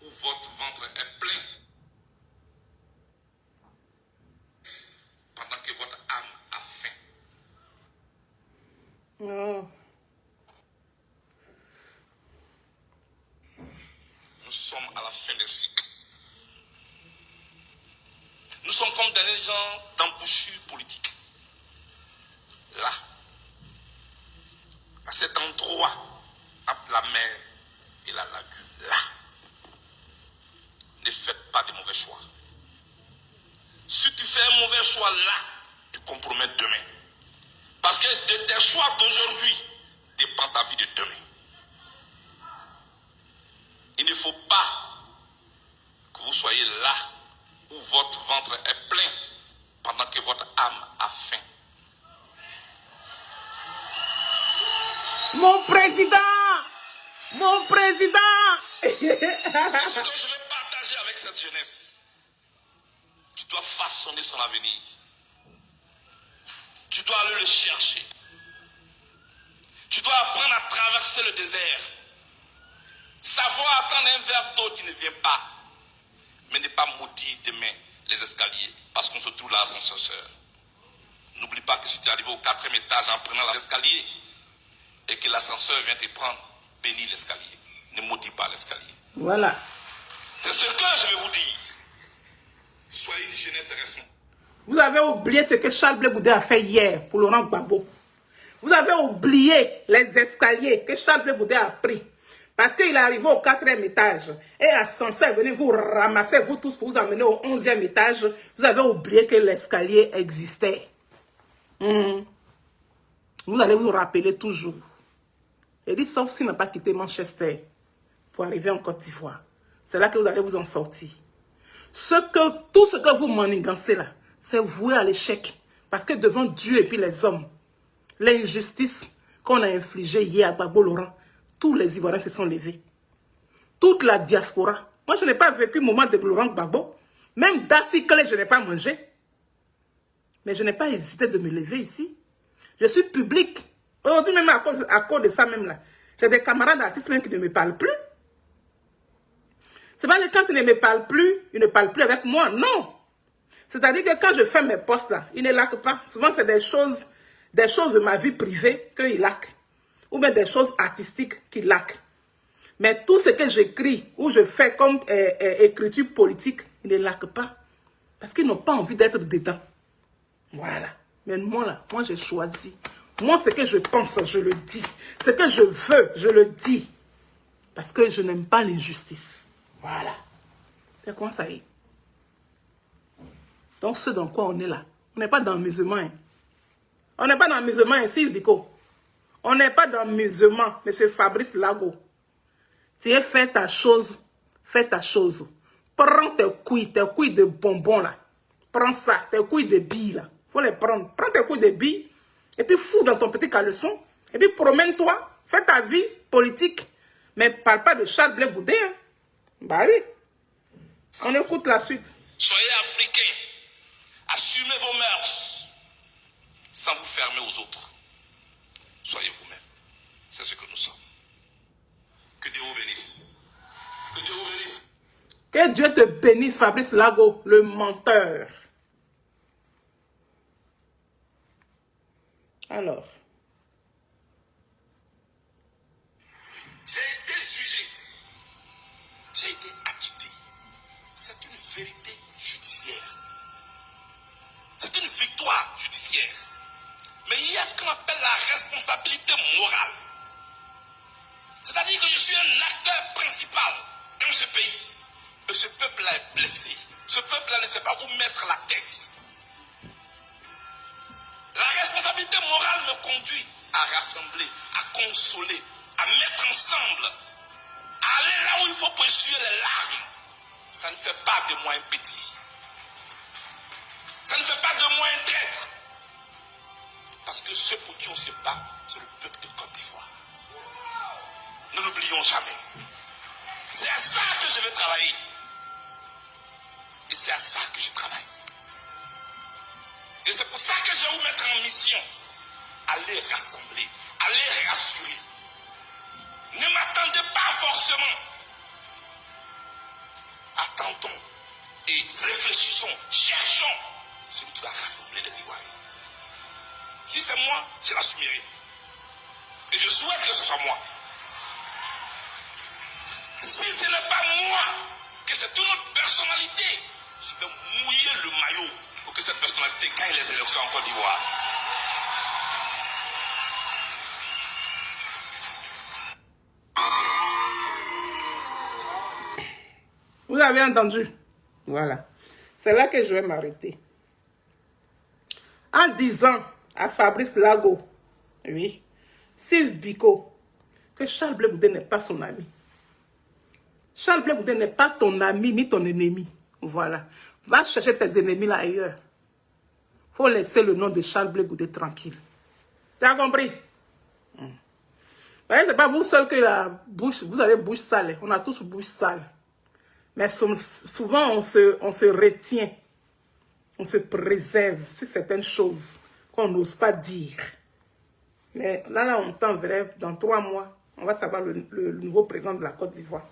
où votre ventre est plein pendant que votre âme a faim. Oh. Nous sommes à la fin des cycles. Nous sommes comme des gens d'embouchure politique. Là, à cet endroit, entre la mer et la lagune, là, ne faites pas de mauvais choix. Si tu fais un mauvais choix là, tu compromets demain. Parce que de tes choix d'aujourd'hui dépend ta vie de demain. Il ne faut pas que vous soyez là où votre ventre est plein pendant que votre âme a faim. Mon président! Mon président! C'est ce que je vais partager avec cette jeunesse qui doit façonner son avenir. Tu dois aller le chercher. Tu dois apprendre à traverser le désert. Savoir attendre un verre d'eau qui ne vient pas. Mais ne pas maudire demain les escaliers parce qu'on se trouve là à son ascenseur. N'oublie pas que si tu es arrivé au 4e étage en prenant l'escalier et que l'ascenseur vient te prendre, bénis l'escalier. Ne maudis pas l'escalier. Voilà. C'est ce que je vais vous dire. Soyez une jeunesse responsable. Vous avez oublié ce que Charles Blé Goudé a fait hier pour Laurent Gbagbo. Vous avez oublié les escaliers que Charles Blé Goudé a pris. Parce qu'il est arrivé au 4e étage. Et l'ascenseur est venu vous ramasser, vous tous, pour vous amener au 11e étage. Vous avez oublié que l'escalier existait. Vous allez vous rappeler toujours. Et dit, sauf s'il n'a pas quitté Manchester pour arriver en Côte d'Ivoire. c'est là que vous allez vous en sortir. Tout ce que vous manigancez là, c'est voué à l'échec. Parce que devant Dieu et puis les hommes, l'injustice qu'on a infligée hier à Gbagbo Laurent, tous les Ivoiriens se sont levés. Toute la diaspora. Moi, je n'ai pas vécu le moment de Laurent Gbagbo. Même d'Assikle, je n'ai pas mangé. Mais je n'ai pas hésité de me lever ici. Je suis public. Aujourd'hui, même à cause de ça même là, j'ai des camarades d'artistes même qui ne me parlent plus. C'est pas que quand ils ne me parlent plus, ils ne parlent plus avec moi. Non. C'est-à-dire que quand je fais mes posts là, ils ne laquent pas. Souvent, c'est des choses de ma vie privée qu'ils laquent. Ou bien des choses artistiques qu'ils laquent. Mais tout ce que j'écris ou je fais comme écriture politique, ils ne laquent pas. Parce qu'ils n'ont pas envie d'être dedans. Voilà. Mais moi là, moi j'ai choisi. Moi, ce que je pense, je le dis. Ce que je veux, je le dis. Parce que je n'aime pas l'injustice. Voilà. C'est comment ça est. Donc, ce dans quoi on est là. On n'est pas dans le musulman. Hein. On n'est pas dans le musulman ici, Biko. On n'est pas dans le musulman, monsieur Fabrice Lago. Tu es fait ta chose. Fais ta chose. Prends tes couilles de bonbons là. Prends ça, tes couilles de billes là. Faut les prendre. Prends tes couilles de billes. Et puis fous dans ton petit caleçon. Et puis promène-toi. Fais ta vie politique. Mais parle pas de Charles Blé Goudé. Hein. Bah oui. On écoute la suite. Soyez africains. Assumez vos mœurs. Sans vous fermer aux autres. Soyez vous-même. C'est ce que nous sommes. Que Dieu vous bénisse. Que Dieu vous bénisse. Que Dieu te bénisse, Fabrice Lago, le menteur. Alors. J'ai été jugé. J'ai été acquitté. C'est une vérité judiciaire. C'est une victoire judiciaire. Mais il y a ce qu'on appelle la responsabilité morale. C'est-à-dire que je suis un acteur principal dans ce pays. Et ce peuple-là est blessé. Ce peuple-là ne sait pas où mettre la tête. La responsabilité morale me conduit à rassembler, à consoler, à mettre ensemble, à aller là où il faut pour essuyer les larmes. Ça ne fait pas de moi un petit. Ça ne fait pas de moi un traître. Parce que ceux pour qui on se bat, c'est le peuple de Côte d'Ivoire. Ne l'oublions jamais. C'est à ça que je vais travailler. Et c'est à ça que je travaille. Et c'est pour ça que je vais vous mettre en mission. Allez rassembler, allez rassurer. Ne m'attendez pas forcément. Attendons et réfléchissons, cherchons celui qui va rassembler les Ivoiriens. Si c'est moi, je l'assumerai. Et je souhaite que ce soit moi. Si ce n'est pas moi, que c'est une autre personnalité, je vais mouiller le maillot pour que cette personnalité gagne les élections en Côte d'Ivoire. Vous avez entendu? Voilà. C'est là que je vais m'arrêter. En disant à Fabrice Lago, oui, Sylve Biko, que Charles Blé Goudé n'est pas son ami. Charles Blé Goudé n'est pas ton ami ni ton ennemi. Voilà. Va chercher tes ennemis là ailleurs. Faut laisser le nom de Charles Blé Goudé tranquille. Tu as compris? Vous voyez, c'est pas vous seul que la bouche, vous avez bouche sale. On a tous bouche sale. Mais souvent, on se retient. On se préserve sur certaines choses qu'on n'ose pas dire. Mais là, on t'en verra dans 3 mois. On va savoir le nouveau président de la Côte d'Ivoire.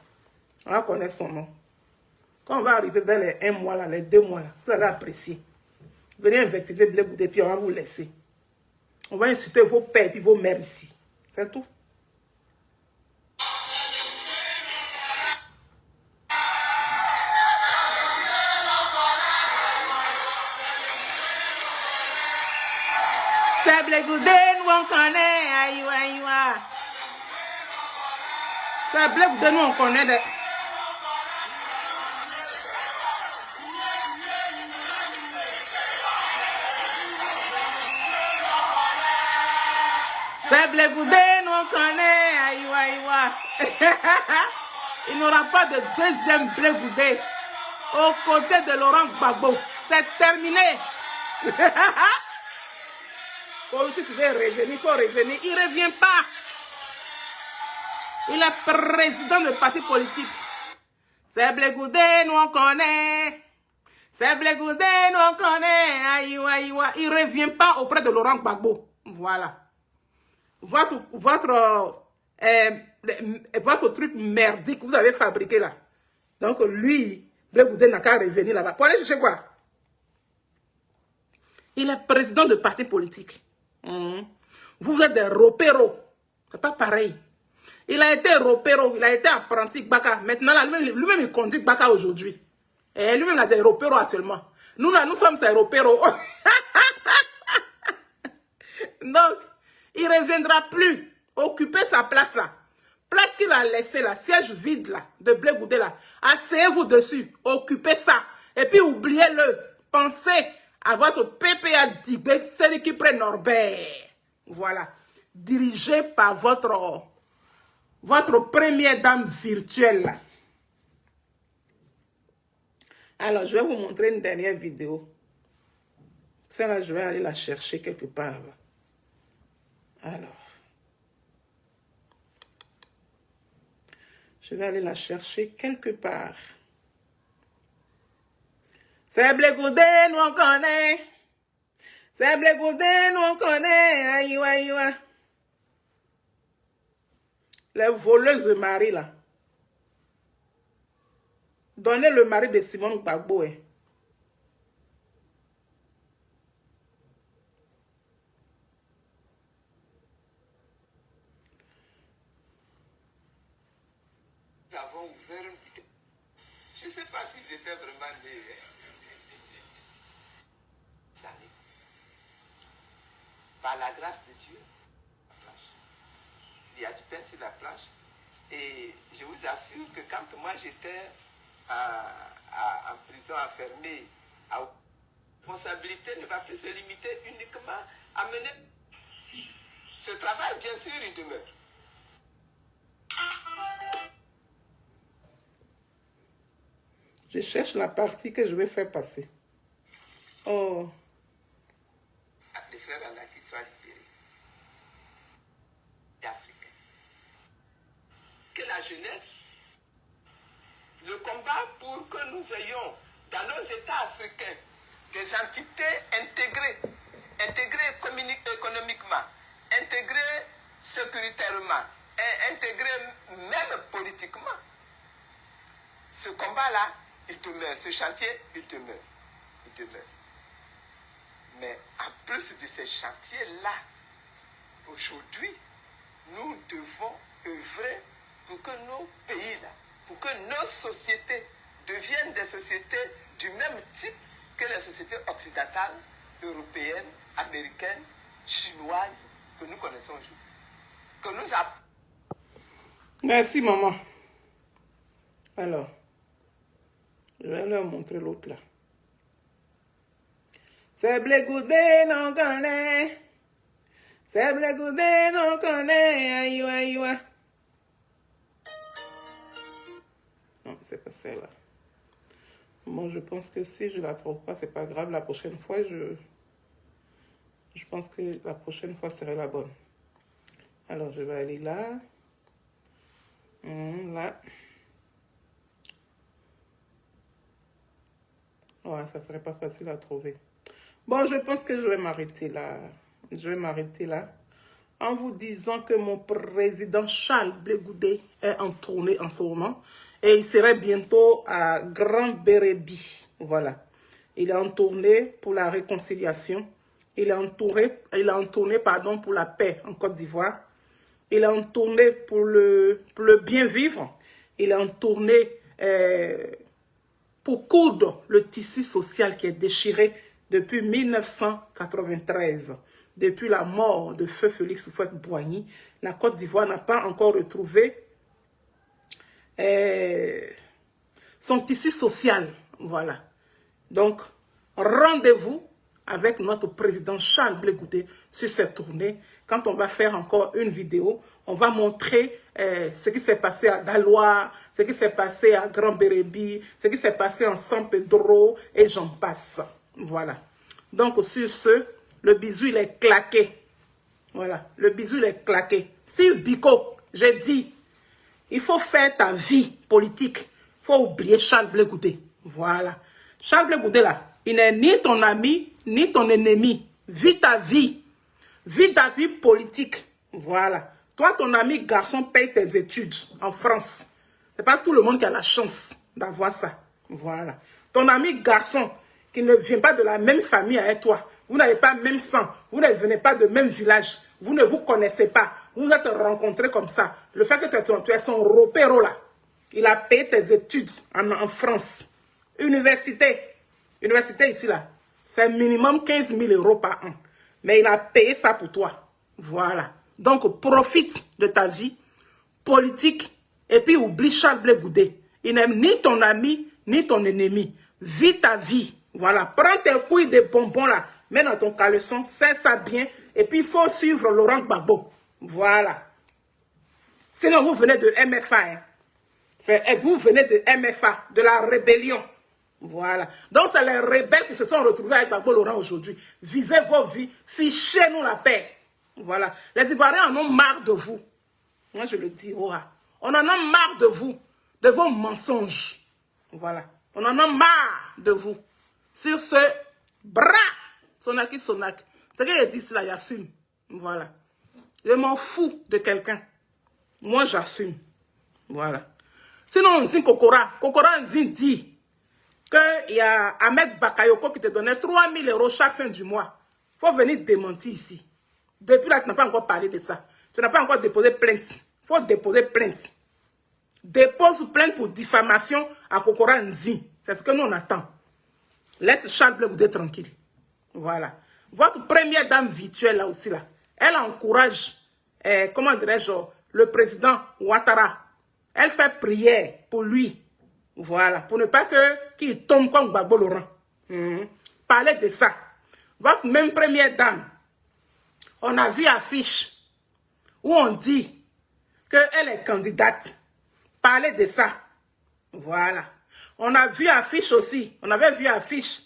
On va connaître son nom. Quand on va arriver vers les 1 mois, là, les 2 mois, là, vous allez apprécier. Venez invectiver Blé Goudé, puis on va vous laisser. On va insulter vos pères et vos mères ici. C'est tout. C'est Blé Goudé, nous on connaît. Aïe, aïe, aïe. C'est Blé Goudé, nous on connaît. C'est Blé Goudé, nous on connaît. Aïe, aïe, aïe. Il n'y aura pas de deuxième Blé Goudé aux côtés de Laurent Gbagbo. C'est terminé. Bon, si tu veux revenir, il faut revenir. Il ne revient pas. Il est président de parti politique. C'est Blé Goudé, nous on connaît. C'est Blé Goudé, nous on connaît. Aïwa, aïwa. Il ne revient pas auprès de Laurent Gbagbo. Voilà. Votre truc merdique que vous avez fabriqué là. Donc lui, Blé Goudé n'a qu'à revenir là-bas. Pour aller chercher quoi? Il est président de parti politique. Vous êtes des ropéros. C'est pas pareil. Il a été ropéro, il a été apprenti Gbaka. Maintenant, lui-même, il conduit Gbaka aujourd'hui. Et lui-même, il a des ropéros actuellement. Nous, là, nous sommes ces ropéros. Donc, il ne reviendra plus occuper sa place là. Place qu'il a laissée là, siège vide là, de Blé Goudé là. Asseyez-vous dessus, occupez ça. Et puis, oubliez-le. Pensez à votre PPA Dibé, celui qui prend Norbert. Voilà. Dirigé par votre première dame virtuelle là. Alors, je vais vous montrer une dernière vidéo. Celle-là, je vais aller la chercher quelque part là-bas. Alors. Je vais aller la chercher quelque part. C'est Blé Goudé, nous on connaît. C'est Blé Goudé, nous on connaît. Aïe, aïe, aïe. Les voleuses de mari, là. Donnez le mari de Simone Gbagbo. Nous avons ouvert une boutique. Je ne sais pas s'ils étaient vraiment nés. Ça arrive. Par la grâce de Dieu, il y a du pain sur la planche. Et je vous assure que quand moi j'étais en prison enfermé, la responsabilité ne va plus se limiter uniquement à mener ce travail, bien sûr, il demeure. Je cherche la partie que je vais faire passer. Oh. Les frères Allah qui soient libérés. Africains. Que la jeunesse, le combat pour que nous ayons dans nos États africains des entités intégrées économiquement, intégrées sécuritairement, et intégrées même politiquement. Ce combat-là, il demeure. Ce chantier, il demeure. Il demeure. Mais en plus de ces chantiers-là, aujourd'hui, nous devons œuvrer pour que nos pays-là, pour que nos sociétés deviennent des sociétés du même type que les sociétés occidentales, européennes, américaines, chinoises, que nous connaissons aujourd'hui. Que nous avons. Merci, maman. Alors, je vais leur montrer l'autre là. C'est Blé Goudé, non connaît. C'est Blé Goudé, non connaît. Aïe, aïe, aïe. Non, c'est pas celle-là. Bon, je pense que si je la trouve pas, c'est pas grave. La prochaine fois, je pense que la prochaine fois serait la bonne. Alors, je vais aller là. Là. Ouais, ça serait pas facile à trouver. Bon, je pense que je vais m'arrêter là. Je vais m'arrêter là. En vous disant que mon président Charles Blé Goudé est en tournée en ce moment. Et il serait bientôt à Grand Bérébi. Voilà. Il est en tournée pour la réconciliation. Il est en tournée, pardon, pour la paix en Côte d'Ivoire. Il est en tournée pour le bien vivre. Il est en tournée pour coudre le tissu social qui est déchiré depuis 1993. Depuis la mort de Feu Félix Houphouët-Boigny, la Côte d'Ivoire n'a pas encore retrouvé son tissu social. Voilà. Donc, rendez-vous avec notre président Charles Blé Goudé sur cette tournée. Quand on va faire encore une vidéo, on va montrer ce qui s'est passé à Daloa, ce qui s'est passé à Grand Bérébi, ce qui s'est passé en San Pedro, et j'en passe. Voilà. Donc, sur ce, le bisou, il est claqué. Voilà. Le bisou, il est claqué. Si Biko, j'ai dit, il faut faire ta vie politique. Il faut oublier Charles Blé Goudé. Voilà. Charles Blé Goudé, là, il n'est ni ton ami, ni ton ennemi. Vis ta vie. Vis ta vie politique. Voilà. Toi, ton ami garçon, paye tes études en France. Ce n'est pas tout le monde qui a la chance d'avoir ça. Voilà. Ton ami garçon, qui ne vient pas de la même famille avec toi, vous n'avez pas le même sang, vous ne venez pas de même village, vous ne vous connaissez pas, vous êtes rencontrés comme ça. Le fait que tu es son repéro là, il a payé tes études en France. Université ici là, c'est minimum 15 000 euros par an. Mais il a payé ça pour toi. Voilà. Donc, profite de ta vie politique et puis oublie Charles Blé Goudé. Il n'est ni ton ami, ni ton ennemi. Vis ta vie. Voilà. Prends tes couilles de bonbons là, mets dans ton caleçon, serre ça bien et puis il faut suivre Laurent Gbagbo. Voilà. Sinon, vous venez de MFA. Hein. Vous venez de MFA, de la rébellion. Voilà. Donc, c'est les rebelles qui se sont retrouvés avec Gbagbo Laurent aujourd'hui. Vivez vos vies, fichez-nous la paix. Voilà. Les Ivoiriens en ont marre de vous. Moi, je le dis, oh, on en a marre de vous, de vos mensonges. Voilà. On en a marre de vous. Sur ce, bras, Sonaki Sonak. C'est ce qu'il dit cela, j'assume. Voilà. Je m'en fous de quelqu'un. Moi, j'assume. Voilà. Sinon, Nzin Kokora Nzin dit qu'il y a Ahmed Bakayoko qui te donnait 3 000 € chaque fin du mois. Il faut venir démentir ici. Depuis là, tu n'as pas encore parlé de ça. Tu n'as pas encore déposé plainte. Il faut déposer plainte. Dépose plainte pour diffamation à Kokora Nzin. C'est ce que nous on attend. Laisse Charles Blé Goudé tranquille. Voilà. Votre première dame virtuelle là aussi là, elle encourage, comment dirais-je, le président Ouattara. Elle fait prière pour lui. Voilà. Pour ne pas qu'il tombe comme Gbagbo Laurent. Parlez de ça. Votre même première dame, on a vu affiche où on dit qu'elle est candidate. Parlez de ça. Voilà. On a vu affiche aussi. On avait vu affiche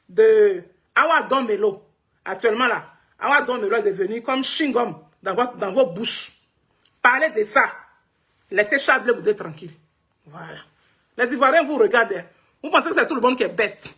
de Awa Domelo. Actuellement là, Awa Domelo est devenu comme chewing-gum dans vos bouches. Parlez de ça. Laissez Charles Blé Goudé tranquille. Voilà. Les Ivoiriens vous regardent. Vous pensez que c'est tout le monde qui est bête.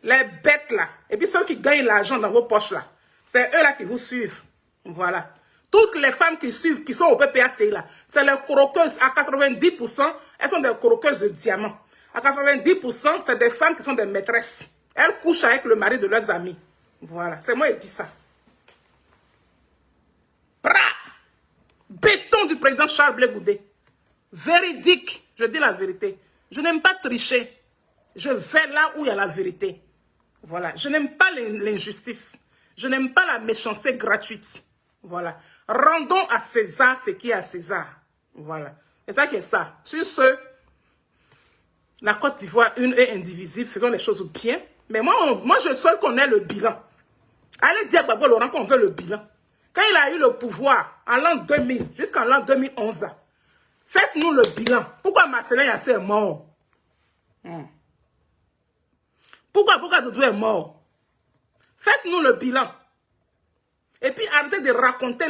Les bêtes là. Et puis ceux qui gagnent l'argent dans vos poches là. C'est eux là qui vous suivent. Voilà. Toutes les femmes qui suivent, qui sont au PPACI là, c'est les croqueuses. À 90%, elles sont des croqueuses de diamants. À 90%, c'est des femmes qui sont des maîtresses. Elles couchent avec le mari de leurs amis. Voilà. C'est moi qui dis ça. Bra! Béton du président Charles Blé Goudé. Véridique. Je dis la vérité. Je n'aime pas tricher. Je vais là où il y a la vérité. Voilà. Je n'aime pas l'injustice. Je n'aime pas la méchanceté gratuite. Voilà. Rendons à César ce qui est à César. Voilà. C'est ça qui est ça. Sur ce, la Côte d'Ivoire, une et indivisible, faisons les choses bien. Mais moi je souhaite qu'on ait le bilan. Allez dire à Gbagbo Laurent qu'on veut le bilan. Quand il a eu le pouvoir, en l'an 2000, jusqu'en l'an 2011, faites-nous le bilan. Pourquoi Marcelin Yassé est mort? Pourquoi Doudou est mort? Faites-nous le bilan. Et puis arrêtez de raconter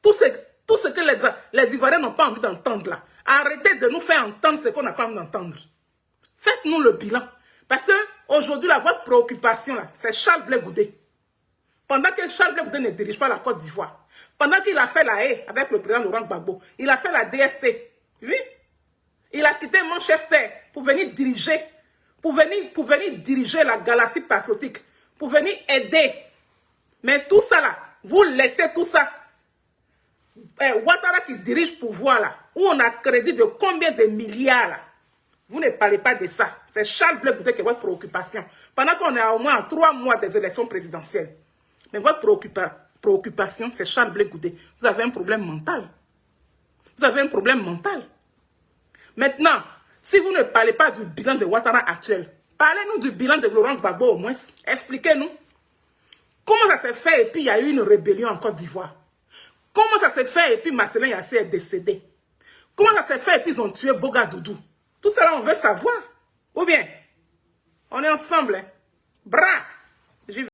tout ce que les Ivoiriens n'ont pas envie d'entendre là. Arrêtez de nous faire entendre ce qu'on n'a pas envie d'entendre. Faites-nous le bilan. Parce que aujourd'hui, votre préoccupation là, c'est Charles Blé Goudé. Pendant que Charles Blé Goudé ne dirige pas la Côte d'Ivoire, pendant qu'il a fait la haie avec le président Laurent Gbagbo, il a fait la DST. Oui. Il a quitté Manchester pour venir diriger, la galaxie patriotique, pour venir aider. Mais tout ça là, vous laissez tout ça. Ouattara qui dirige le pouvoir là, où on a crédit de combien de milliards là. Vous ne parlez pas de ça. C'est Charles Blé Goudé qui est votre préoccupation. Pendant qu'on est au moins à 3 mois des élections présidentielles. Mais votre préoccupation, c'est Charles Blé Goudé. Vous avez un problème mental. Vous avez un problème mental. Maintenant, si vous ne parlez pas du bilan de Ouattara actuel, parlez-nous du bilan de Laurent Gbagbo au moins. Expliquez-nous. Comment ça s'est fait et puis il y a eu une rébellion en Côte d'Ivoire? Comment ça s'est fait et puis Marcelin Yassé est décédé? Comment ça s'est fait et puis ils ont tué Boga Doudou? Tout ça là, on veut savoir. Ou bien, on est ensemble. Hein? Bra!